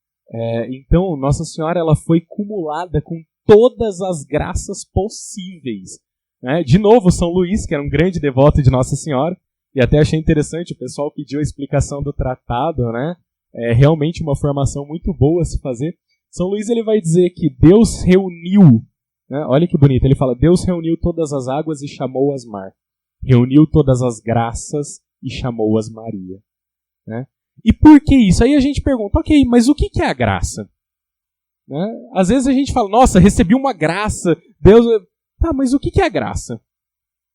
Então, Nossa Senhora ela foi cumulada com todas as graças possíveis. Né? De novo, São Luís, que era um grande devoto de Nossa Senhora, e até achei interessante, o pessoal pediu a explicação do tratado, né? É realmente uma formação muito boa a se fazer. São Luís ele vai dizer que Deus reuniu, né? Olha que bonito, ele fala, Deus reuniu todas as águas e chamou-as mar. Reuniu todas as graças e chamou-as Maria. Né? E por que isso? Aí a gente pergunta, ok, mas o que é a graça? Né? Às vezes a gente fala, nossa, recebi uma graça, Deus... Tá, mas o que é a graça?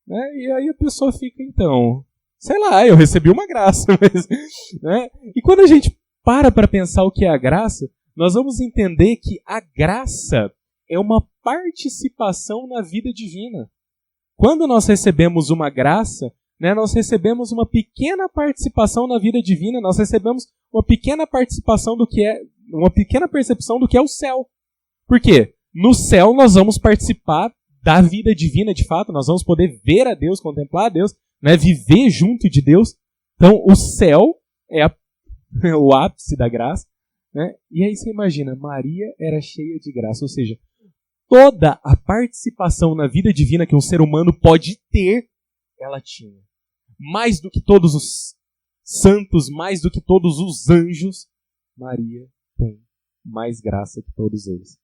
Né? E aí a pessoa fica, então, sei lá, eu recebi uma graça. Mas, né? E quando a gente para pensar o que é a graça, nós vamos entender que a graça é uma participação na vida divina. Quando nós recebemos uma graça, né, nós recebemos uma pequena participação na vida divina, nós recebemos uma pequena participação do que é, uma pequena percepção do que é o céu. Por quê? No céu nós vamos participar da vida divina de fato, nós vamos poder ver a Deus, contemplar a Deus, né, viver junto de Deus. Então o céu é o ápice da graça. Né? E aí você imagina, Maria era cheia de graça, ou seja, toda a participação na vida divina que um ser humano pode ter, ela tinha. Mais do que todos os santos, mais do que todos os anjos, Maria tem mais graça que todos eles.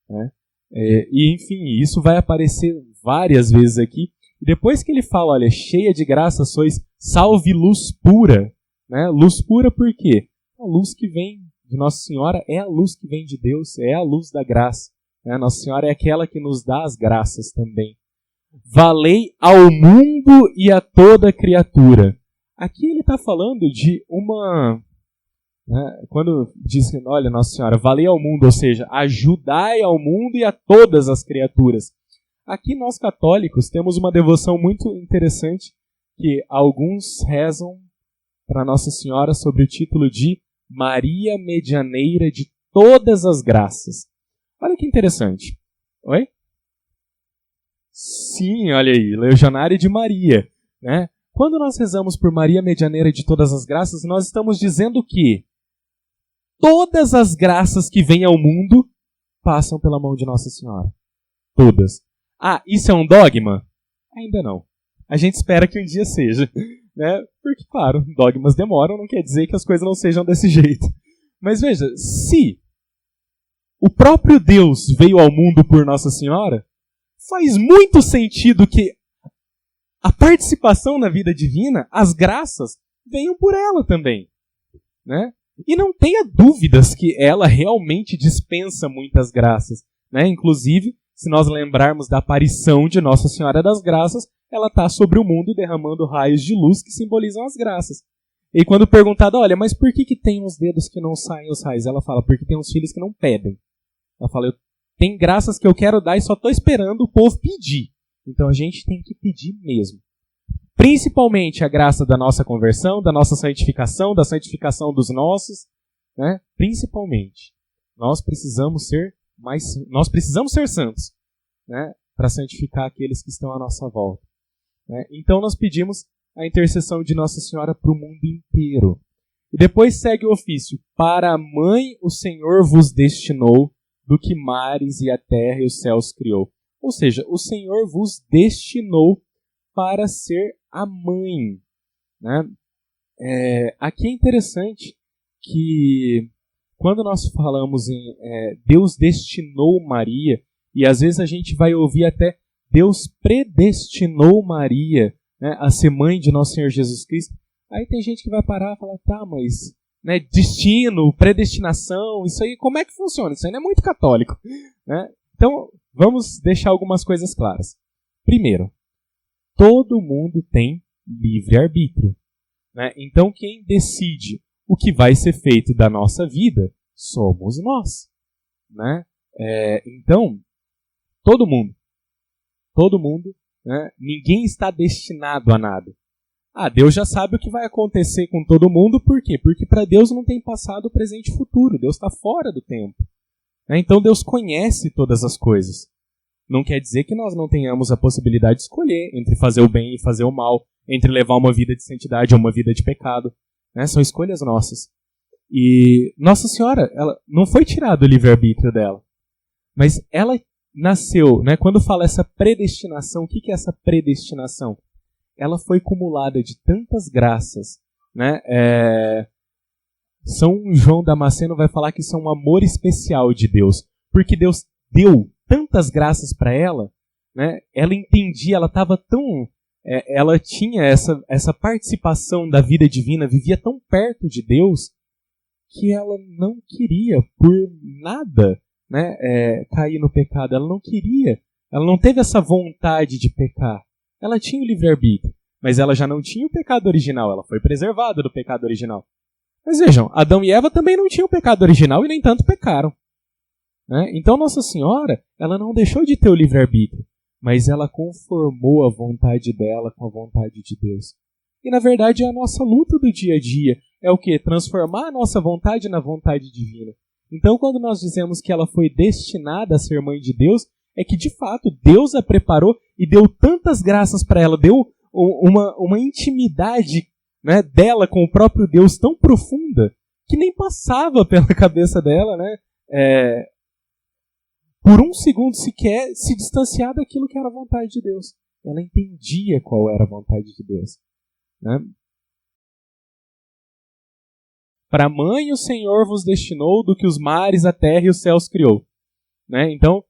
Né? E enfim, isso vai aparecer várias vezes aqui. E depois que ele fala, olha, cheia de graça sois, salve luz pura. Né? Luz pura por quê? A luz que vem de Nossa Senhora é a luz que vem de Deus, é a luz da graça. Né? Nossa Senhora é aquela que nos dá as graças também. Valei ao mundo e a toda criatura. Aqui ele está falando de uma... Né, quando diz que, olha, Nossa Senhora, valei ao mundo, ou seja, ajudai ao mundo e a todas as criaturas. Aqui nós católicos temos uma devoção muito interessante que alguns rezam para Nossa Senhora sobre o título de Maria Medianeira de todas as graças. Olha que interessante. Oi? Sim, olha aí, Legionária de Maria. Né? Quando nós rezamos por Maria Medianeira de todas as graças, nós estamos dizendo que todas as graças que vêm ao mundo passam pela mão de Nossa Senhora. Todas. Ah, isso é um dogma? Ainda não. A gente espera que um dia seja. Né? Porque, claro, dogmas demoram, não quer dizer que as coisas não sejam desse jeito. Mas veja, se o próprio Deus veio ao mundo por Nossa Senhora, faz muito sentido que a participação na vida divina, as graças, venham por ela também. Né? E não tenha dúvidas que ela realmente dispensa muitas graças. Né? Inclusive, se nós lembrarmos da aparição de Nossa Senhora das Graças, ela está sobre o mundo derramando raios de luz que simbolizam as graças. E quando perguntado, olha, mas por que tem uns dedos que não saem os raios? Ela fala, porque tem uns filhos que não pedem. Ela fala, tem graças que eu quero dar e só estou esperando o povo pedir. Então a gente tem que pedir mesmo. Principalmente a graça da nossa conversão, da nossa santificação, da santificação dos nossos. Né? Principalmente. Nós precisamos ser santos. Né? Para santificar aqueles que estão à nossa volta. Né? Então nós pedimos a intercessão de Nossa Senhora para o mundo inteiro. E depois segue o ofício. Para a mãe o Senhor vos destinou, do que mares e a terra e os céus criou. Ou seja, o Senhor vos destinou para ser a mãe. Né? Aqui é interessante que quando nós falamos em Deus destinou Maria, e às vezes a gente vai ouvir até Deus predestinou Maria, né, a ser mãe de nosso Senhor Jesus Cristo. Aí tem gente que vai parar e falar, tá, mas né, destino, predestinação, isso aí, como é que funciona? Isso aí não é muito católico. Né? Então, vamos deixar algumas coisas claras. Primeiro, todo mundo tem livre-arbítrio. Né? Então, quem decide o que vai ser feito da nossa vida somos nós. Né? Então, todo mundo, né? Ninguém está destinado a nada. Deus já sabe o que vai acontecer com todo mundo, por quê? Porque para Deus não tem passado, presente e futuro. Deus está fora do tempo. Né? Então Deus conhece todas as coisas. Não quer dizer que nós não tenhamos a possibilidade de escolher entre fazer o bem e fazer o mal, entre levar uma vida de santidade ou uma vida de pecado. Né? São escolhas nossas. E Nossa Senhora, ela não foi tirado o livre-arbítrio dela, mas ela nasceu, né? Quando fala essa predestinação, o que é essa predestinação? Ela foi acumulada de tantas graças. Né? São João Damasceno vai falar que isso é um amor especial de Deus, porque Deus deu tantas graças para ela, né? Ela entendia, ela estava tão... ela tinha essa participação da vida divina, vivia tão perto de Deus, que ela não queria, por nada, né, cair no pecado. Ela não queria, ela não teve essa vontade de pecar. Ela tinha o livre-arbítrio, mas ela já não tinha o pecado original, ela foi preservada do pecado original. Mas vejam, Adão e Eva também não tinham o pecado original e nem tanto pecaram. Né? Então Nossa Senhora, ela não deixou de ter o livre-arbítrio, mas ela conformou a vontade dela com a vontade de Deus. E na verdade é a nossa luta do dia a dia. É o quê? Transformar a nossa vontade na vontade divina. Então quando nós dizemos que ela foi destinada a ser mãe de Deus, é que de fato Deus a preparou e deu tantas graças para ela, deu uma intimidade, né, dela com o próprio Deus tão profunda, que nem passava pela cabeça dela, né, por um segundo sequer, se distanciar daquilo que era a vontade de Deus. Ela entendia qual era a vontade de Deus. Né? Para a mãe o Senhor vos destinou, do que os mares, a terra e os céus criou. Né? Então,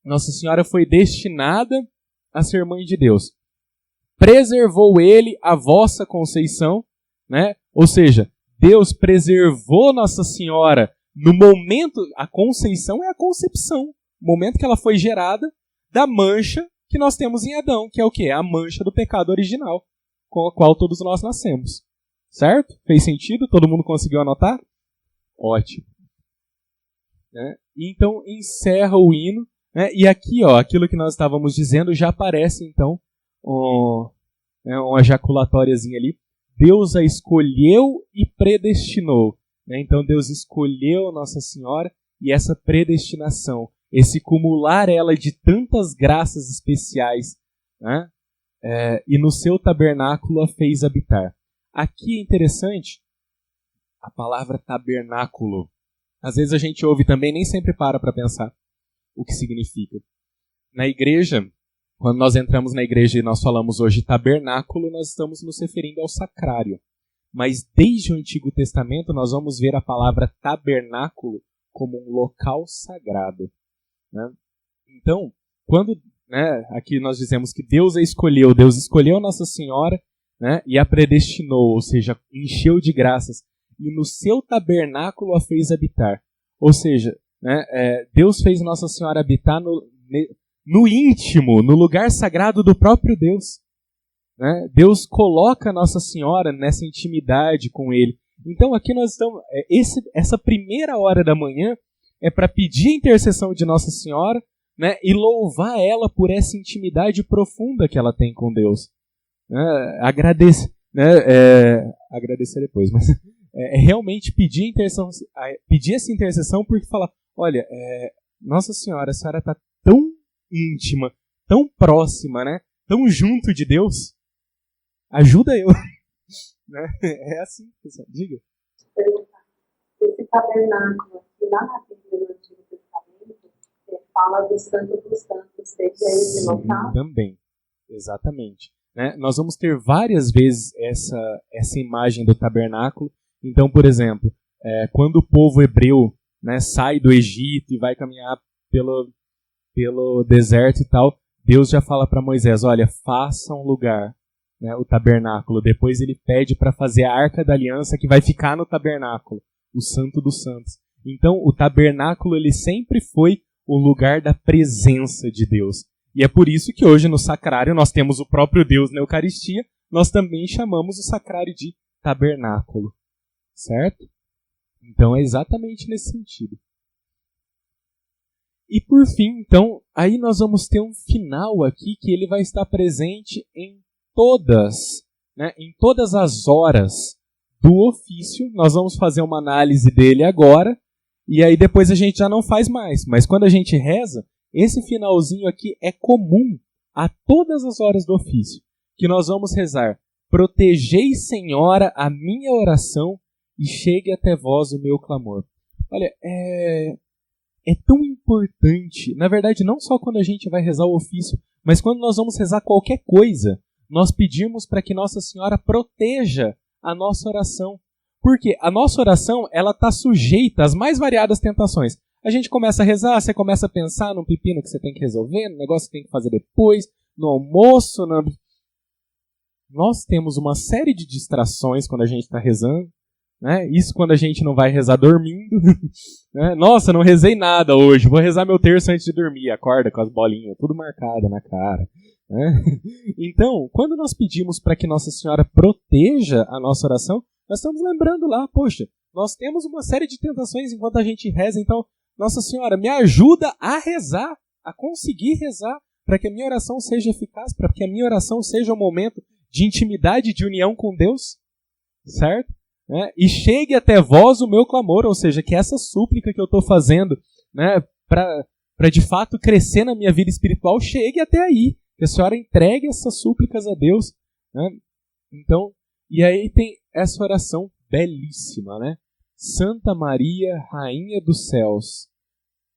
Nossa Senhora foi destinada a ser mãe de Deus. Preservou ele a vossa conceição, né? Ou seja, Deus preservou Nossa Senhora no momento, a conceição é a concepção, o momento que ela foi gerada, da mancha que nós temos em Adão, que é o quê? A mancha do pecado original, com a qual todos nós nascemos. Certo? Fez sentido? Todo mundo conseguiu anotar? Ótimo. Né? Então, encerra o hino. Né? E aqui, ó, aquilo que nós estávamos dizendo, já aparece, então, uma ejaculatóriazinha ali. Deus a escolheu e predestinou. Né? Então, Deus escolheu Nossa Senhora e essa predestinação, esse cumular ela de tantas graças especiais, né? E no seu tabernáculo a fez habitar. Aqui é interessante a palavra tabernáculo. Às vezes a gente ouve também, nem sempre para pensar. o que significa. Na igreja, quando nós entramos na igreja e nós falamos hoje tabernáculo, nós estamos nos referindo ao sacrário. Mas desde o Antigo Testamento nós vamos ver a palavra tabernáculo como um local sagrado, né? Então, quando, né, aqui nós dizemos que Deus escolheu Nossa Senhora, né, e a predestinou, ou seja, encheu de graças, e no seu tabernáculo a fez habitar. Ou seja, né, Deus fez Nossa Senhora habitar no íntimo, no lugar sagrado do próprio Deus. Né? Deus coloca Nossa Senhora nessa intimidade com Ele. Então aqui nós estamos, essa primeira hora da manhã é para pedir a intercessão de Nossa Senhora, né, e louvar ela por essa intimidade profunda que ela tem com Deus. Agradecer depois, mas realmente pedir essa intercessão porque falar, olha, Nossa Senhora, a senhora está tão íntima, tão próxima, né, tão junto de Deus, ajuda eu. Né? É assim, pessoal. Diga. Esse tabernáculo aqui lá na Bíblia do Antigo Testamento fala do Santo dos Santos, seria esse local? Também, exatamente. Né? Nós vamos ter várias vezes essa imagem do tabernáculo. Então, por exemplo, quando o povo hebreu, né, sai do Egito e vai caminhar pelo deserto e tal, Deus já fala para Moisés, olha, faça um lugar, né, o tabernáculo. Depois ele pede para fazer a Arca da Aliança que vai ficar no tabernáculo, o Santo dos Santos. Então, o tabernáculo ele sempre foi o lugar da presença de Deus. E é por isso que hoje no sacrário nós temos o próprio Deus na Eucaristia, nós também chamamos o sacrário de tabernáculo. Certo? Então é exatamente nesse sentido. E por fim, então, aí nós vamos ter um final aqui que ele vai estar presente em todas as horas do ofício. Nós vamos fazer uma análise dele agora, e aí depois a gente já não faz mais. Mas quando a gente reza, esse finalzinho aqui é comum a todas as horas do ofício, que nós vamos rezar: protegei, Senhora, a minha oração e chegue até vós o meu clamor. Olha, é tão importante, na verdade, não só quando a gente vai rezar o ofício, mas quando nós vamos rezar qualquer coisa, nós pedimos para que Nossa Senhora proteja a nossa oração. Porque a nossa oração, ela está sujeita às mais variadas tentações. A gente começa a rezar, você começa a pensar num pepino que você tem que resolver, no negócio que tem que fazer depois, no almoço. Nós temos uma série de distrações quando a gente está rezando. Né? Isso quando a gente não vai rezar dormindo. Né? Nossa, não rezei nada hoje, vou rezar meu terço antes de dormir. Acorda com as bolinhas, tudo marcado na cara. Né? Então, quando nós pedimos para que Nossa Senhora proteja a nossa oração, nós estamos lembrando lá, poxa, nós temos uma série de tentações enquanto a gente reza, então, Nossa Senhora, me ajuda a rezar, a conseguir rezar, para que a minha oração seja eficaz, para que a minha oração seja um momento de intimidade, de união com Deus, certo? Né? E chegue até vós o meu clamor, ou seja, que essa súplica que eu estou fazendo, né, para de fato crescer na minha vida espiritual, chegue até aí, que a senhora entregue essas súplicas a Deus. Né? Então, e aí tem essa oração belíssima, né? Santa Maria, Rainha dos Céus.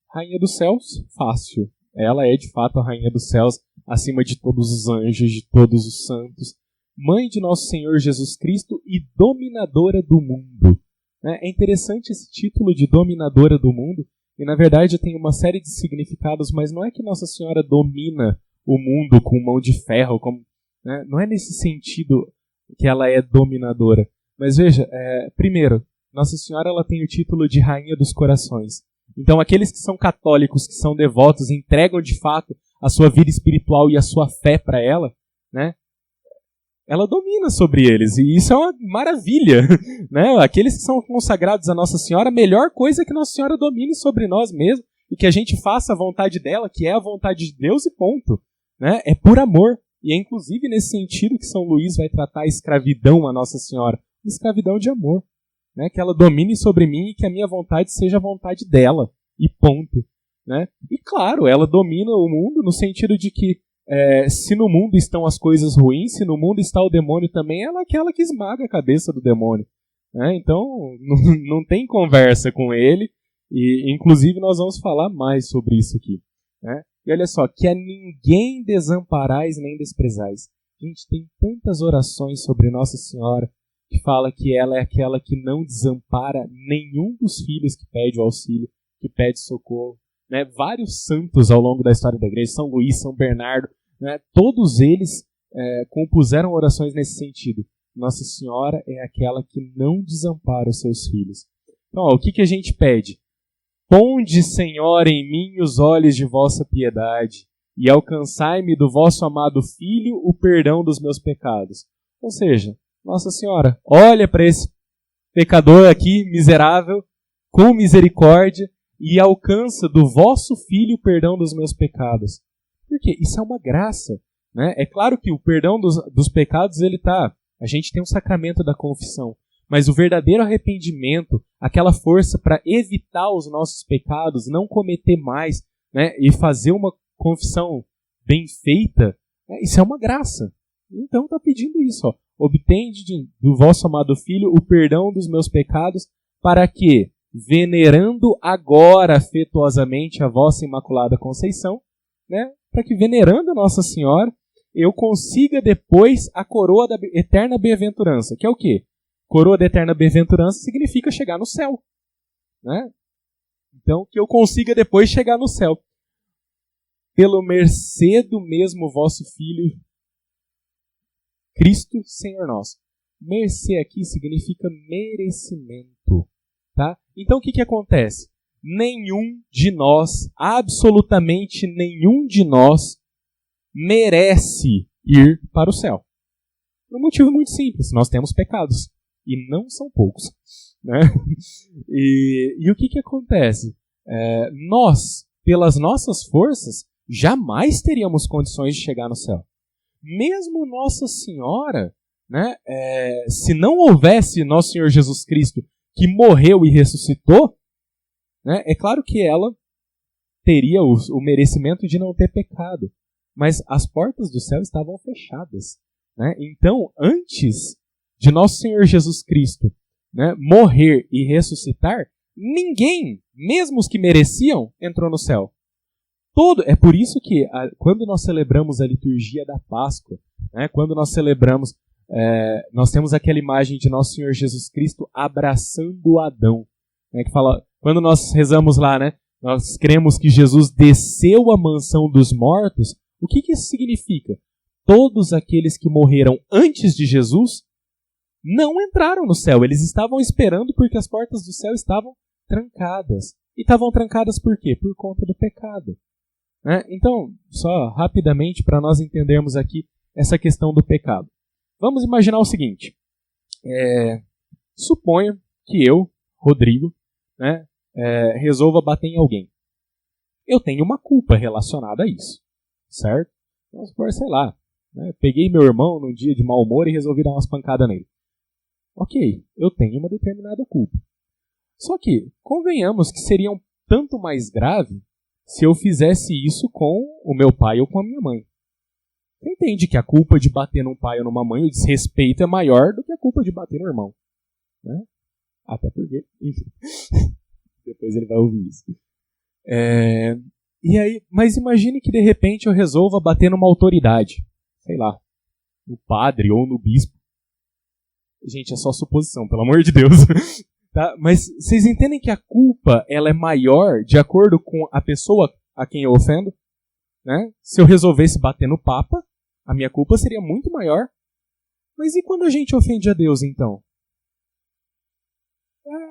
Rainha dos Céus, fácil. Ela é de fato a Rainha dos Céus, acima de todos os anjos, de todos os santos. Mãe de nosso Senhor Jesus Cristo e dominadora do mundo. É interessante esse título de dominadora do mundo, e na verdade tem uma série de significados, mas não é que Nossa Senhora domina o mundo com mão de ferro, né? Não é nesse sentido que ela é dominadora. Mas veja, primeiro, Nossa Senhora ela tem o título de Rainha dos Corações. Então aqueles que são católicos, que são devotos, entregam de fato a sua vida espiritual e a sua fé para ela, né? Ela domina sobre eles, e isso é uma maravilha, né? Aqueles que são consagrados a Nossa Senhora, a melhor coisa é que Nossa Senhora domine sobre nós mesmos, e que a gente faça a vontade dela, que é a vontade de Deus, e ponto. Né? É por amor, e é inclusive nesse sentido que São Luís vai tratar a escravidão a Nossa Senhora, escravidão de amor, né? Que ela domine sobre mim e que a minha vontade seja a vontade dela, e ponto. Né? E claro, ela domina o mundo no sentido de que se no mundo estão as coisas ruins, se no mundo está o demônio também, ela é aquela que esmaga a cabeça do demônio. Né? Então, não tem conversa com ele, E, inclusive, nós vamos falar mais sobre isso aqui. Né? E olha só, que a ninguém desamparais nem desprezais. Gente, tem tantas orações sobre Nossa Senhora que fala que ela é aquela que não desampara nenhum dos filhos que pede o auxílio, que pede socorro. Né? Vários santos ao longo da história da igreja, São Luís, São Bernardo, né? Todos eles compuseram orações nesse sentido. Nossa Senhora é aquela que não desampara os seus filhos. Então, ó, o que a gente pede? Ponde, Senhor, em mim os olhos de vossa piedade e alcançai-me do vosso amado Filho o perdão dos meus pecados. Ou seja, Nossa Senhora, olha para esse pecador aqui, miserável, com misericórdia, e alcança do vosso Filho o perdão dos meus pecados. Por quê? Isso é uma graça. Né? É claro que o perdão dos pecados, a gente tem um sacramento da confissão, mas o verdadeiro arrependimento, aquela força para evitar os nossos pecados, não cometer mais, né? E fazer uma confissão bem feita, né? Isso é uma graça. Então está pedindo isso. Ó. Obtende do vosso amado Filho o perdão dos meus pecados, para que, venerando agora afetuosamente a vossa Imaculada Conceição, né? Para que, venerando a Nossa Senhora, eu consiga depois a coroa da eterna bem-aventurança. Que é o quê? Coroa da eterna bem-aventurança significa chegar no céu. Né? Então, que eu consiga depois chegar no céu. Pelo mercê do mesmo vosso Filho, Cristo, Senhor nosso. Mercê aqui significa merecimento. Tá? Então, o que acontece? Nenhum de nós, absolutamente nenhum de nós, merece ir para o céu. Por um motivo muito simples. Nós temos pecados. E não são poucos. Né? E o que acontece? Nós, pelas nossas forças, jamais teríamos condições de chegar no céu. Mesmo Nossa Senhora, né, se não houvesse Nosso Senhor Jesus Cristo, que morreu e ressuscitou, né, é claro que ela teria o merecimento de não ter pecado. Mas as portas do céu estavam fechadas. Né? Então, antes de Nosso Senhor Jesus Cristo, né, morrer e ressuscitar, ninguém, mesmo os que mereciam, entrou no céu. É por isso que, quando nós celebramos a liturgia da Páscoa, né, quando nós celebramos, nós temos aquela imagem de Nosso Senhor Jesus Cristo abraçando Adão. Né, que fala, quando nós rezamos lá, né, nós cremos que Jesus desceu à mansão dos mortos. O que isso significa? Todos aqueles que morreram antes de Jesus não entraram no céu. Eles estavam esperando porque as portas do céu estavam trancadas. E estavam trancadas por quê? Por conta do pecado. Né? Então, só rapidamente para nós entendermos aqui essa questão do pecado. Vamos imaginar o seguinte. Suponha que eu, Rodrigo, né, resolva bater em alguém. Eu tenho uma culpa relacionada a isso. Certo? Vamos supor, sei lá, né? Peguei meu irmão num dia de mau humor e resolvi dar umas pancadas nele. Ok, eu tenho uma determinada culpa. Só que, convenhamos que seria um tanto mais grave se eu fizesse isso com o meu pai ou com a minha mãe. Você entende que a culpa de bater num pai ou numa mãe, o desrespeito é maior do que a culpa de bater no irmão. Né? Até porque, enfim, depois ele vai ouvir isso. E aí, mas imagine que de repente eu resolva bater numa autoridade. Sei lá, no padre ou no bispo. Gente, é só suposição, pelo amor de Deus. Tá? Mas vocês entendem que a culpa ela é maior de acordo com a pessoa a quem eu ofendo? Né? Se eu resolvesse bater no Papa, a minha culpa seria muito maior. Mas e quando a gente ofende a Deus, então?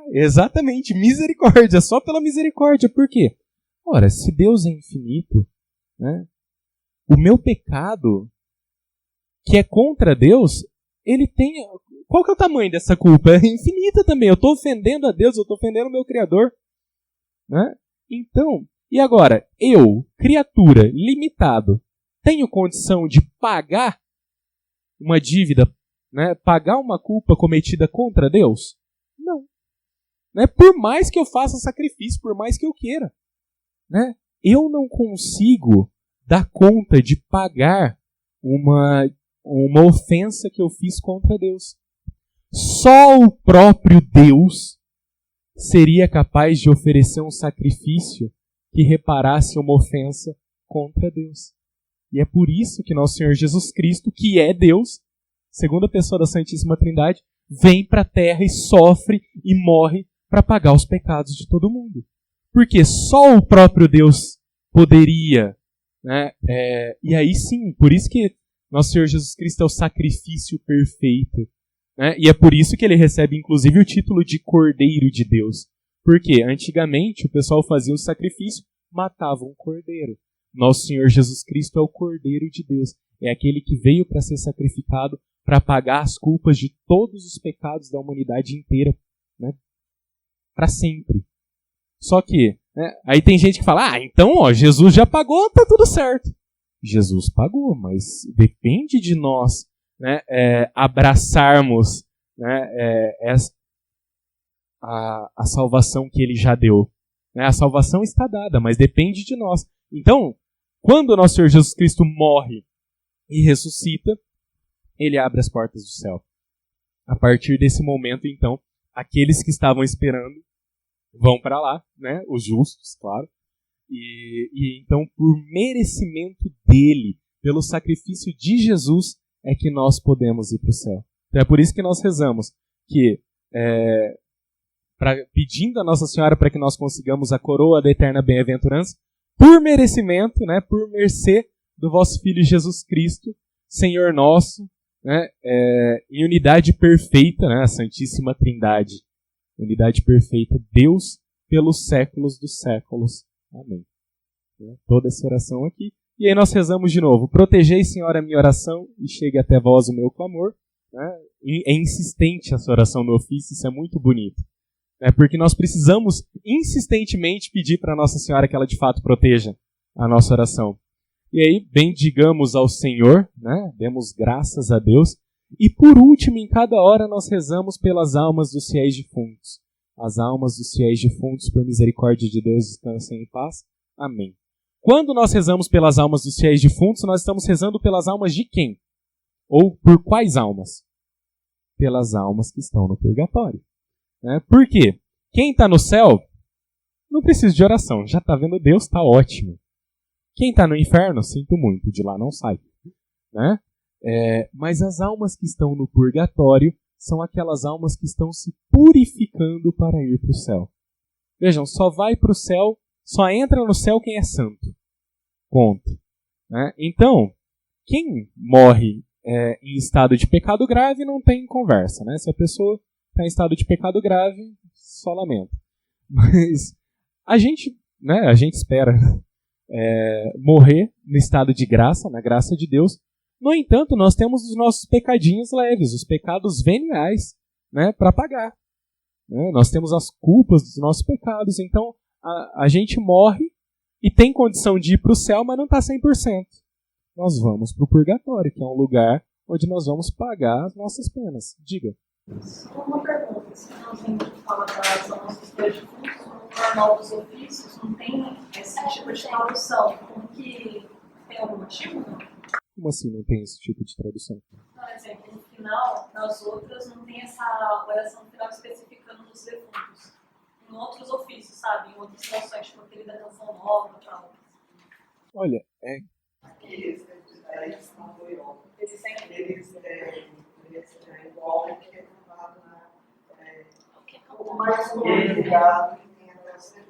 Exatamente, misericórdia, só pela misericórdia. Por quê? Ora, se Deus é infinito, né, o meu pecado, que é contra Deus, ele tem... Qual que é o tamanho dessa culpa? É infinita também. Eu estou ofendendo a Deus, eu estou ofendendo o meu Criador. Né? Então, e agora? Eu, criatura, limitado, tenho condição de pagar uma dívida, né, pagar uma culpa cometida contra Deus? Não. Né? Por mais que eu faça sacrifício, por mais que eu queira. Né? Eu não consigo dar conta de pagar uma ofensa que eu fiz contra Deus. Só o próprio Deus seria capaz de oferecer um sacrifício que reparasse uma ofensa contra Deus. E é por isso que nosso Senhor Jesus Cristo, que é Deus, segunda pessoa da Santíssima Trindade, vem para a terra e sofre e morre para pagar os pecados de todo mundo. Porque só o próprio Deus poderia, né? E aí sim, por isso que nosso Senhor Jesus Cristo é o sacrifício perfeito, né? E é por isso que ele recebe inclusive o título de Cordeiro de Deus. Porque antigamente o pessoal fazia um sacrifício, matava um cordeiro. Nosso Senhor Jesus Cristo é o Cordeiro de Deus. É aquele que veio para ser sacrificado para pagar as culpas de todos os pecados da humanidade inteira, né? Para sempre. Só que, né, aí tem gente que fala, então, Jesus já pagou, tá tudo certo. Jesus pagou, mas depende de nós, né, abraçarmos, né, a salvação que ele já deu. Né? A salvação está dada, mas depende de nós. Então, quando o nosso Senhor Jesus Cristo morre e ressuscita, ele abre as portas do céu. A partir desse momento, então, aqueles que estavam esperando vão para lá, né? Os justos, claro. E então, por merecimento dele, pelo sacrifício de Jesus, é que nós podemos ir para o céu. Então, é por isso que nós rezamos, que pedindo a Nossa Senhora para que nós consigamos a coroa da eterna bem-aventurança, por merecimento, né? Por mercê do vosso Filho Jesus Cristo, Senhor nosso, né? Em unidade perfeita, né? A Santíssima Trindade. Unidade perfeita, Deus pelos séculos dos séculos. Amém. Toda essa oração aqui. E aí nós rezamos de novo. Protegei, Senhora, a minha oração e chegue até vós o meu clamor. Né? É insistente essa oração no ofício, isso é muito bonito. Porque nós precisamos insistentemente pedir para Nossa Senhora que ela de fato proteja a nossa oração. E aí, bendigamos ao Senhor, né? Demos graças a Deus. E por último, em cada hora, nós rezamos pelas almas dos fiéis defuntos. As almas dos fiéis defuntos, por misericórdia de Deus, descansem em paz. Amém. Quando nós rezamos pelas almas dos fiéis defuntos, nós estamos rezando pelas almas de quem? Ou por quais almas? Pelas almas que estão no purgatório. Por quê? Quem está no céu não precisa de oração. Já está vendo Deus, está ótimo. Quem está no inferno, sinto muito, de lá não sai. Né? Mas as almas que estão no purgatório são aquelas almas que estão se purificando para ir para o céu. Vejam, só vai para o céu, só entra no céu quem é santo. Ponto. Né? Então, quem morre em estado de pecado grave não tem conversa. Né? Se a pessoa está em estado de pecado grave, só lamento. Mas a gente espera morrer no estado de graça, na graça de Deus. No entanto, nós temos os nossos pecadinhos leves, os pecados veniais, né, para pagar. Nós temos as culpas dos nossos pecados, então a gente morre e tem condição de ir para o céu, mas não está 100%. Nós vamos para o purgatório, que é um lugar onde nós vamos pagar as nossas penas. Diga. Só uma pergunta, se nós fala das nossas defuntos, no normal dos ofícios, não tem esse tipo de tradução? Como que tem algum motivo, não? Como assim não tem esse tipo de tradução? Por exemplo, no final, nas outras, não tem essa oração final especificando dos defuntos. Em outros ofícios, sabe? Em outras traduções, tipo aquele da canção nova e tal. Olha, Eles igual ao que é falado mais ligado que tem até o CD.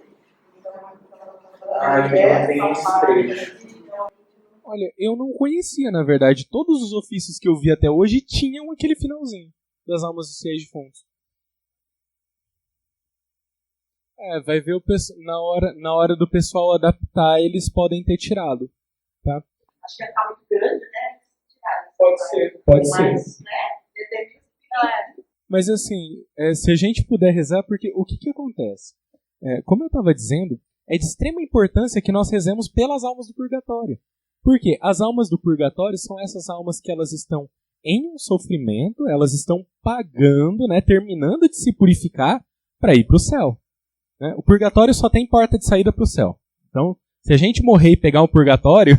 Olha, eu não conhecia, na verdade. Todos os ofícios que eu vi até hoje tinham aquele finalzinho das almas dos fiéis defuntos. Vai ver na hora do pessoal adaptar, eles podem ter tirado, tá? Acho que acaba muito grande, né? Pode ser. Mas, né? Mas assim, se a gente puder rezar, porque o que acontece? Como eu estava dizendo, é de extrema importância que nós rezemos pelas almas do purgatório. Porque as almas do purgatório são essas almas que elas estão em um sofrimento, elas estão pagando, né, terminando de se purificar para ir para o céu. Né? O purgatório só tem porta de saída para o céu. Então, se a gente morrer e pegar um purgatório,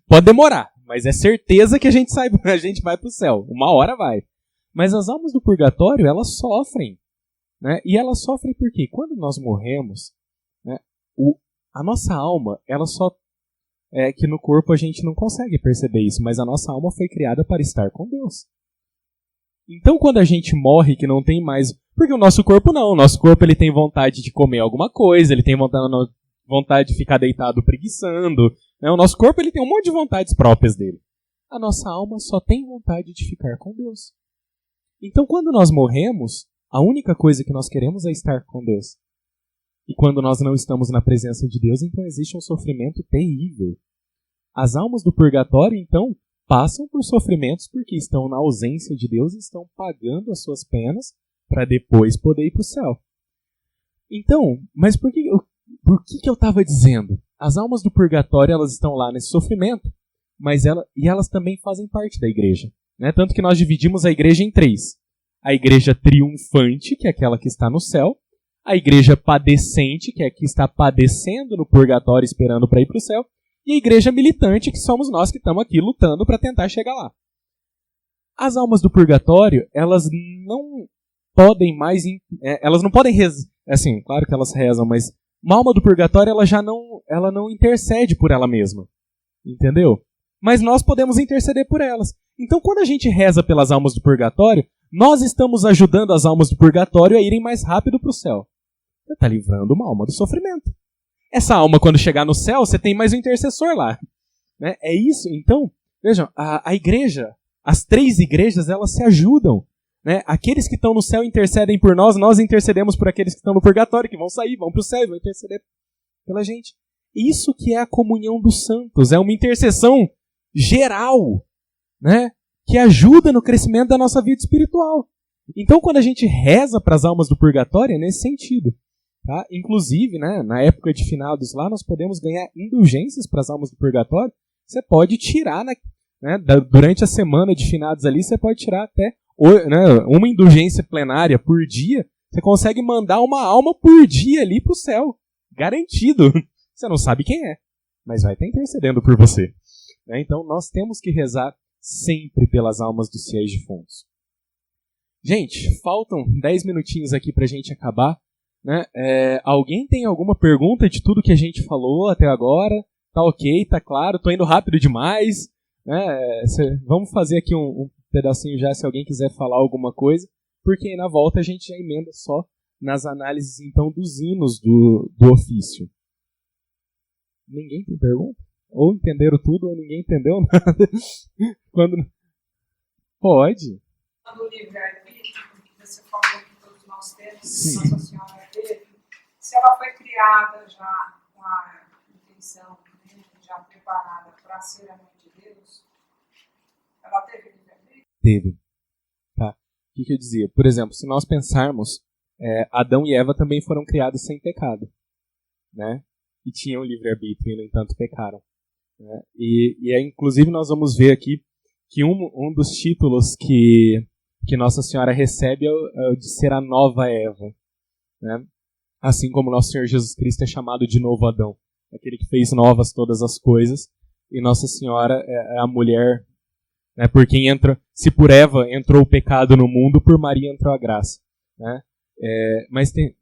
pode demorar, mas é certeza que a gente vai para o céu. Uma hora vai. Mas as almas do purgatório, elas sofrem. né? E elas sofrem porque quando nós morremos, né, a nossa alma, ela só é que no corpo a gente não consegue perceber isso, mas a nossa alma foi criada para estar com Deus. Então quando a gente morre que não tem mais... Porque o nosso corpo não, o nosso corpo ele tem vontade de comer alguma coisa, ele tem vontade de ficar deitado preguiçando, né? O nosso corpo ele tem um monte de vontades próprias dele. A nossa alma só tem vontade de ficar com Deus. Então quando nós morremos, a única coisa que nós queremos é estar com Deus. E quando nós não estamos na presença de Deus, então existe um sofrimento terrível. As almas do purgatório, então, passam por sofrimentos porque estão na ausência de Deus e estão pagando as suas penas para depois poder ir para o céu. Então, mas por que eu estava dizendo? As almas do purgatório elas estão lá nesse sofrimento, mas elas também fazem parte da igreja. Né? Tanto que nós dividimos a igreja em 3. A igreja triunfante, que é aquela que está no céu. A igreja padecente, que é a que está padecendo no purgatório esperando para ir para o céu. E a igreja militante, que somos nós que estamos aqui lutando para tentar chegar lá. As almas do purgatório, elas não podem mais... elas não podem rezar... Assim, claro que elas rezam, mas uma alma do purgatório ela não intercede por ela mesma. Entendeu? Mas nós podemos interceder por elas. Então, quando a gente reza pelas almas do purgatório, nós estamos ajudando as almas do purgatório a irem mais rápido para o céu. Você está livrando uma alma do sofrimento. Essa alma, quando chegar no céu, você tem mais um intercessor lá. Né? É isso. Então, vejam, a igreja, as 3 igrejas, elas se ajudam. Né? Aqueles que estão no céu intercedem por nós, nós intercedemos por aqueles que estão no purgatório, que vão sair, vão para o céu e vão interceder pela gente. Isso que é a comunhão dos santos. É uma intercessão geral, né? Que ajuda no crescimento da nossa vida espiritual. Então, quando a gente reza para as almas do purgatório, é nesse sentido. Tá? Inclusive, né, na época de finados lá, nós podemos ganhar indulgências para as almas do purgatório. Você pode tirar, né, durante a semana de finados ali, você pode tirar até uma indulgência plenária por dia. Você consegue mandar uma alma por dia ali para o céu. Garantido. Você não sabe quem é, mas vai estar intercedendo por você. Então, nós temos que rezar sempre pelas almas dos fiéis defuntos. Gente, faltam 10 minutinhos aqui para a gente acabar. Né? Alguém tem alguma pergunta de tudo que a gente falou até agora? Tá ok, tá claro, tô indo rápido demais. Né? Vamos fazer aqui um pedacinho já, se alguém quiser falar alguma coisa, porque aí na volta a gente já emenda só nas análises então dos hinos do ofício. Ninguém tem pergunta? Ou entenderam tudo, ou ninguém entendeu nada. Pode. Do livre-arbítrio, que você falou que todos nós temos, que Nossa Senhora teve, se ela foi criada já com a intenção, né, já preparada para ser a mãe de Deus, ela teve livre-arbítrio? Teve. Tá. O que eu dizia? Por exemplo, se nós pensarmos, Adão e Eva também foram criados sem pecado. Né? E tinham livre-arbítrio e, no entanto, pecaram. Né? Inclusive, nós vamos ver aqui que um dos títulos que Nossa Senhora recebe é o de ser a nova Eva. Né? Assim como Nosso Senhor Jesus Cristo é chamado de novo Adão. Aquele que fez novas todas as coisas. E Nossa Senhora é a mulher, né, por quem entra. Se por Eva entrou o pecado no mundo, por Maria entrou a graça. Né?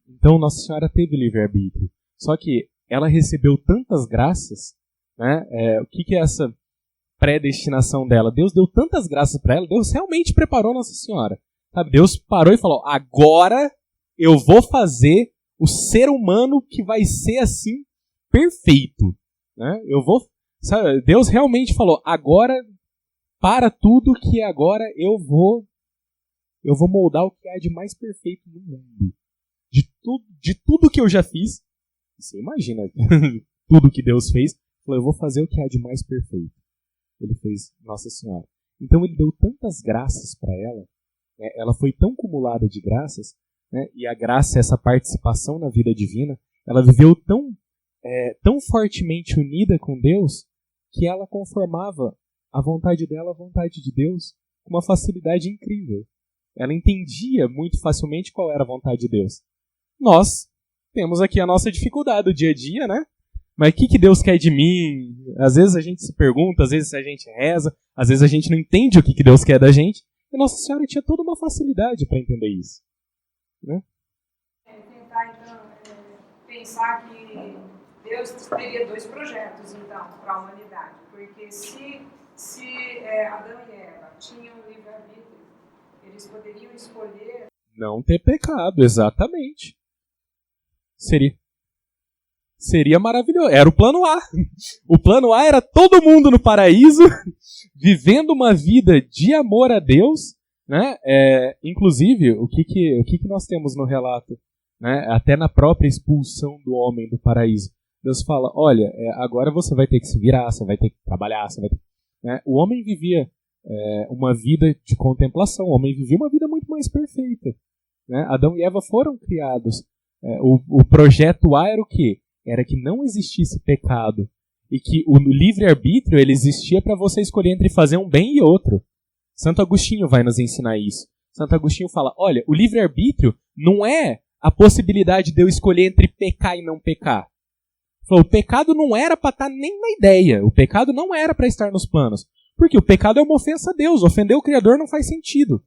Então Nossa Senhora teve livre-arbítrio. Só que ela recebeu tantas graças. Né? O que é essa predestinação dela? Deus deu tantas graças para ela, Deus realmente preparou Nossa Senhora. Sabe? Deus parou e falou, agora eu vou fazer o ser humano que vai ser assim, perfeito. Né? Sabe? Deus realmente falou, agora para tudo que agora eu vou moldar o que há de mais perfeito no mundo. De tudo que eu já fiz, você imagina tudo que Deus fez, falou, eu vou fazer o que há de mais perfeito. Ele fez Nossa Senhora. Então ele deu tantas graças para ela, né? Ela foi tão cumulada de graças, né? E a graça é essa participação na vida divina, ela viveu tão fortemente unida com Deus, que ela conformava a vontade dela à vontade de Deus com uma facilidade incrível. Ela entendia muito facilmente qual era a vontade de Deus. Nós temos aqui a nossa dificuldade do dia a dia, né? Mas o que Deus quer de mim? Às vezes a gente se pergunta, às vezes a gente reza, às vezes a gente não entende o que Deus quer da gente. E Nossa Senhora tinha toda uma facilidade para entender isso. Né? tentar, então, pensar que Deus teria dois projetos, então, para a humanidade. Porque se Adão e Eva tinham livre-arbítrio, eles poderiam escolher... Não ter pecado, exatamente. Seria maravilhoso. Era o plano A. O plano A era todo mundo no paraíso, vivendo uma vida de amor a Deus, né? Inclusive, o que nós temos no relato, né? Até na própria expulsão do homem do paraíso. Deus fala, olha, agora você vai ter que se virar, você vai ter que trabalhar, você vai ter... né? O homem vivia uma vida de contemplação, o homem vivia uma vida muito mais perfeita. Né? Adão e Eva foram criados. O projeto A era o quê? Era que não existisse pecado e que o livre-arbítrio ele existia para você escolher entre fazer um bem e outro. Santo Agostinho vai nos ensinar isso. Santo Agostinho fala, olha, o livre-arbítrio não é a possibilidade de eu escolher entre pecar e não pecar. O pecado não era para estar nem na ideia. O pecado não era para estar nos planos. Porque o pecado é uma ofensa a Deus. Ofender o Criador não faz sentido.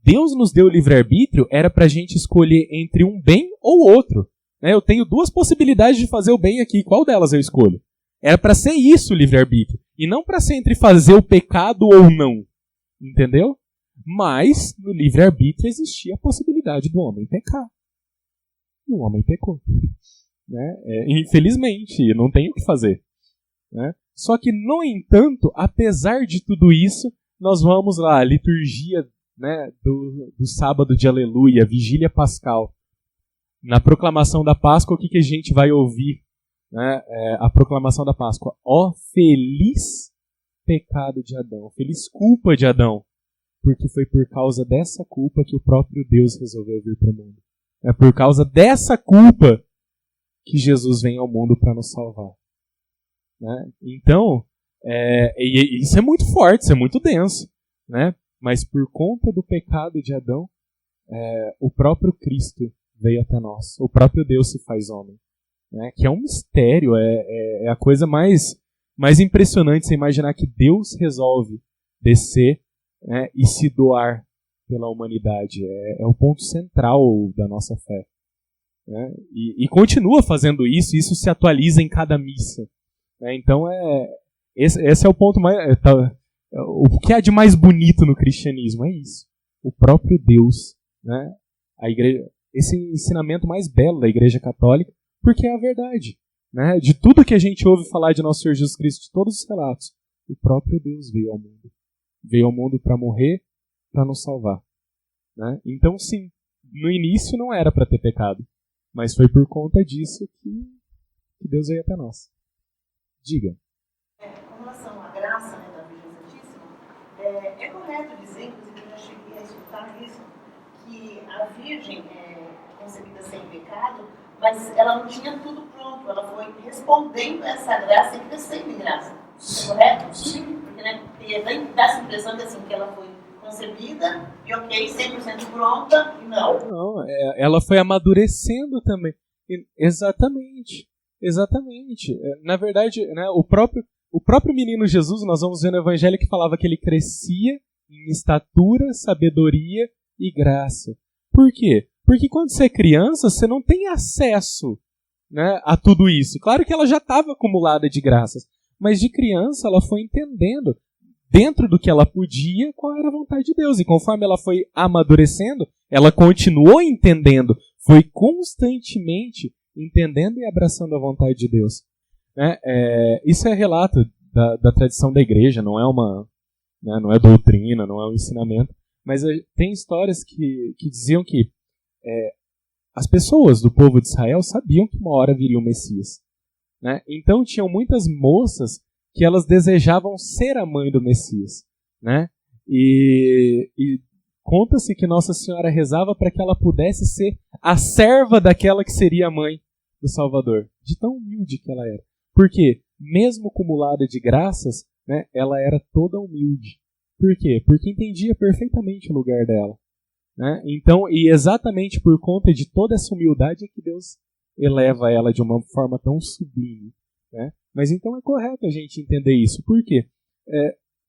Deus nos deu o livre-arbítrio, era para a gente escolher entre um bem ou outro. Eu tenho duas possibilidades de fazer o bem aqui. Qual delas eu escolho? Era para ser isso o livre-arbítrio. E não para ser entre fazer o pecado ou não. Entendeu? Mas no livre-arbítrio existia a possibilidade do homem pecar. E o homem pecou. Né? Infelizmente, não tem o que fazer. Né? Só que, no entanto, apesar de tudo isso, nós vamos lá, a liturgia, né, do sábado de Aleluia, Vigília Pascal. Na proclamação da Páscoa, o que a gente vai ouvir? Né? A proclamação da Páscoa. Ó feliz pecado de Adão, feliz culpa de Adão, porque foi por causa dessa culpa que o próprio Deus resolveu vir para o mundo. É por causa dessa culpa que Jesus vem ao mundo para nos salvar. Né? Então, isso é muito forte, isso é muito denso. Né? Mas por conta do pecado de Adão, o próprio Cristo veio até nós. O próprio Deus se faz homem. Né? Que é um mistério, é a coisa mais impressionante você imaginar que Deus resolve descer, né, e se doar pela humanidade. É o ponto central da nossa fé. Né? E continua fazendo isso, e isso se atualiza em cada missa. Né? Então, esse é o ponto mais... o que há de mais bonito no cristianismo é isso. O próprio Deus. Né? A igreja, esse ensinamento mais belo da Igreja Católica, porque é a verdade. Né? De tudo que a gente ouve falar de nosso Senhor Jesus Cristo, de todos os relatos, o próprio Deus veio ao mundo. Veio ao mundo para morrer, para nos salvar. Né? Então, sim, no início não era para ter pecado. Mas foi por conta disso que Deus veio até nós. Diga. Com relação à graça, né, da Virgem Santíssima, é correto dizer, inclusive eu já cheguei a escutar isso, que a Virgem é concebida sem pecado, mas ela não tinha tudo pronto, ela foi respondendo a essa graça e crescendo em graça. É correto? Sim. Porque, né, dá essa impressão que, assim, que ela foi concebida e ok, 100% pronta, e não. Não, ela foi amadurecendo também. Exatamente. Na verdade, né, o próprio menino Jesus, nós vamos ver no Evangelho que falava que ele crescia em estatura, sabedoria e graça. Por quê? Porque quando você é criança, você não tem acesso, né, a tudo isso. Claro que ela já estava acumulada de graças, mas de criança ela foi entendendo, dentro do que ela podia, qual era a vontade de Deus. E conforme ela foi amadurecendo, ela continuou entendendo, foi constantemente entendendo e abraçando a vontade de Deus. Né? Isso é relato da tradição da igreja, não é não é doutrina, não é um ensinamento, mas tem histórias que diziam que as pessoas do povo de Israel sabiam que uma hora viria o Messias. Né? Então tinham muitas moças que elas desejavam ser a mãe do Messias. Né? E conta-se que Nossa Senhora rezava para que ela pudesse ser a serva daquela que seria a mãe do Salvador. De tão humilde que ela era. Porque, mesmo acumulada de graças, né, ela era toda humilde. Por quê? Porque entendia perfeitamente o lugar dela. Né? Então, e exatamente por conta de toda essa humildade é que Deus eleva ela de uma forma tão sublime. Né? Mas então é correto a gente entender isso. Por quê?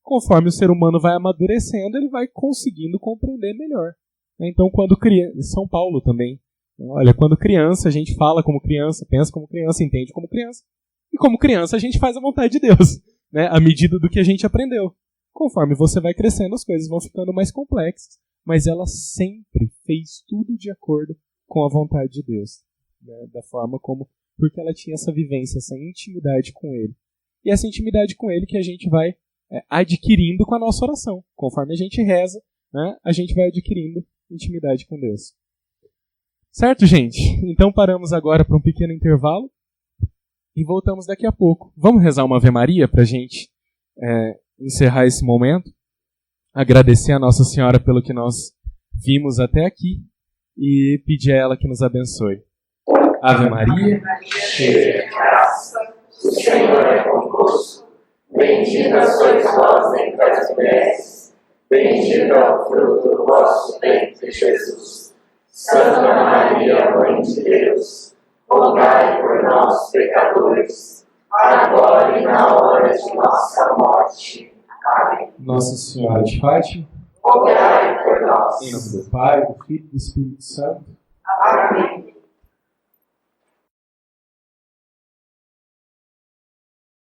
Conforme o ser humano vai amadurecendo, ele vai conseguindo compreender melhor. Então, quando São Paulo também, Olha, quando criança, a gente fala como criança, pensa como criança, entende como criança. E como criança, a gente faz a vontade de Deus, né? À medida do que a gente aprendeu. Conforme você vai crescendo, as coisas vão ficando mais complexas. Mas ela sempre fez tudo de acordo com a vontade de Deus. Né? Da forma como... Porque ela tinha essa vivência, essa intimidade com Ele. E essa intimidade com Ele que a gente vai adquirindo com a nossa oração. Conforme a gente reza, né? A gente vai adquirindo intimidade com Deus. Certo, gente? Então paramos agora para um pequeno intervalo e voltamos daqui a pouco. Vamos rezar uma Ave Maria para a gente encerrar esse momento? Agradecer a Nossa Senhora pelo que nós vimos até aqui e pedir a ela que nos abençoe. Ave Maria, cheia de graça, o Senhor é convosco. Bendita sois vós entre as mulheres, bendito é o fruto do vosso ventre, Jesus. Santa Maria, Mãe de Deus, rogai por nós, pecadores, agora e na hora de nossa morte. Amém. Nossa Senhora de Fátima, rogai por nós. em nome do Pai, do Filho e do Espírito Santo. Amém.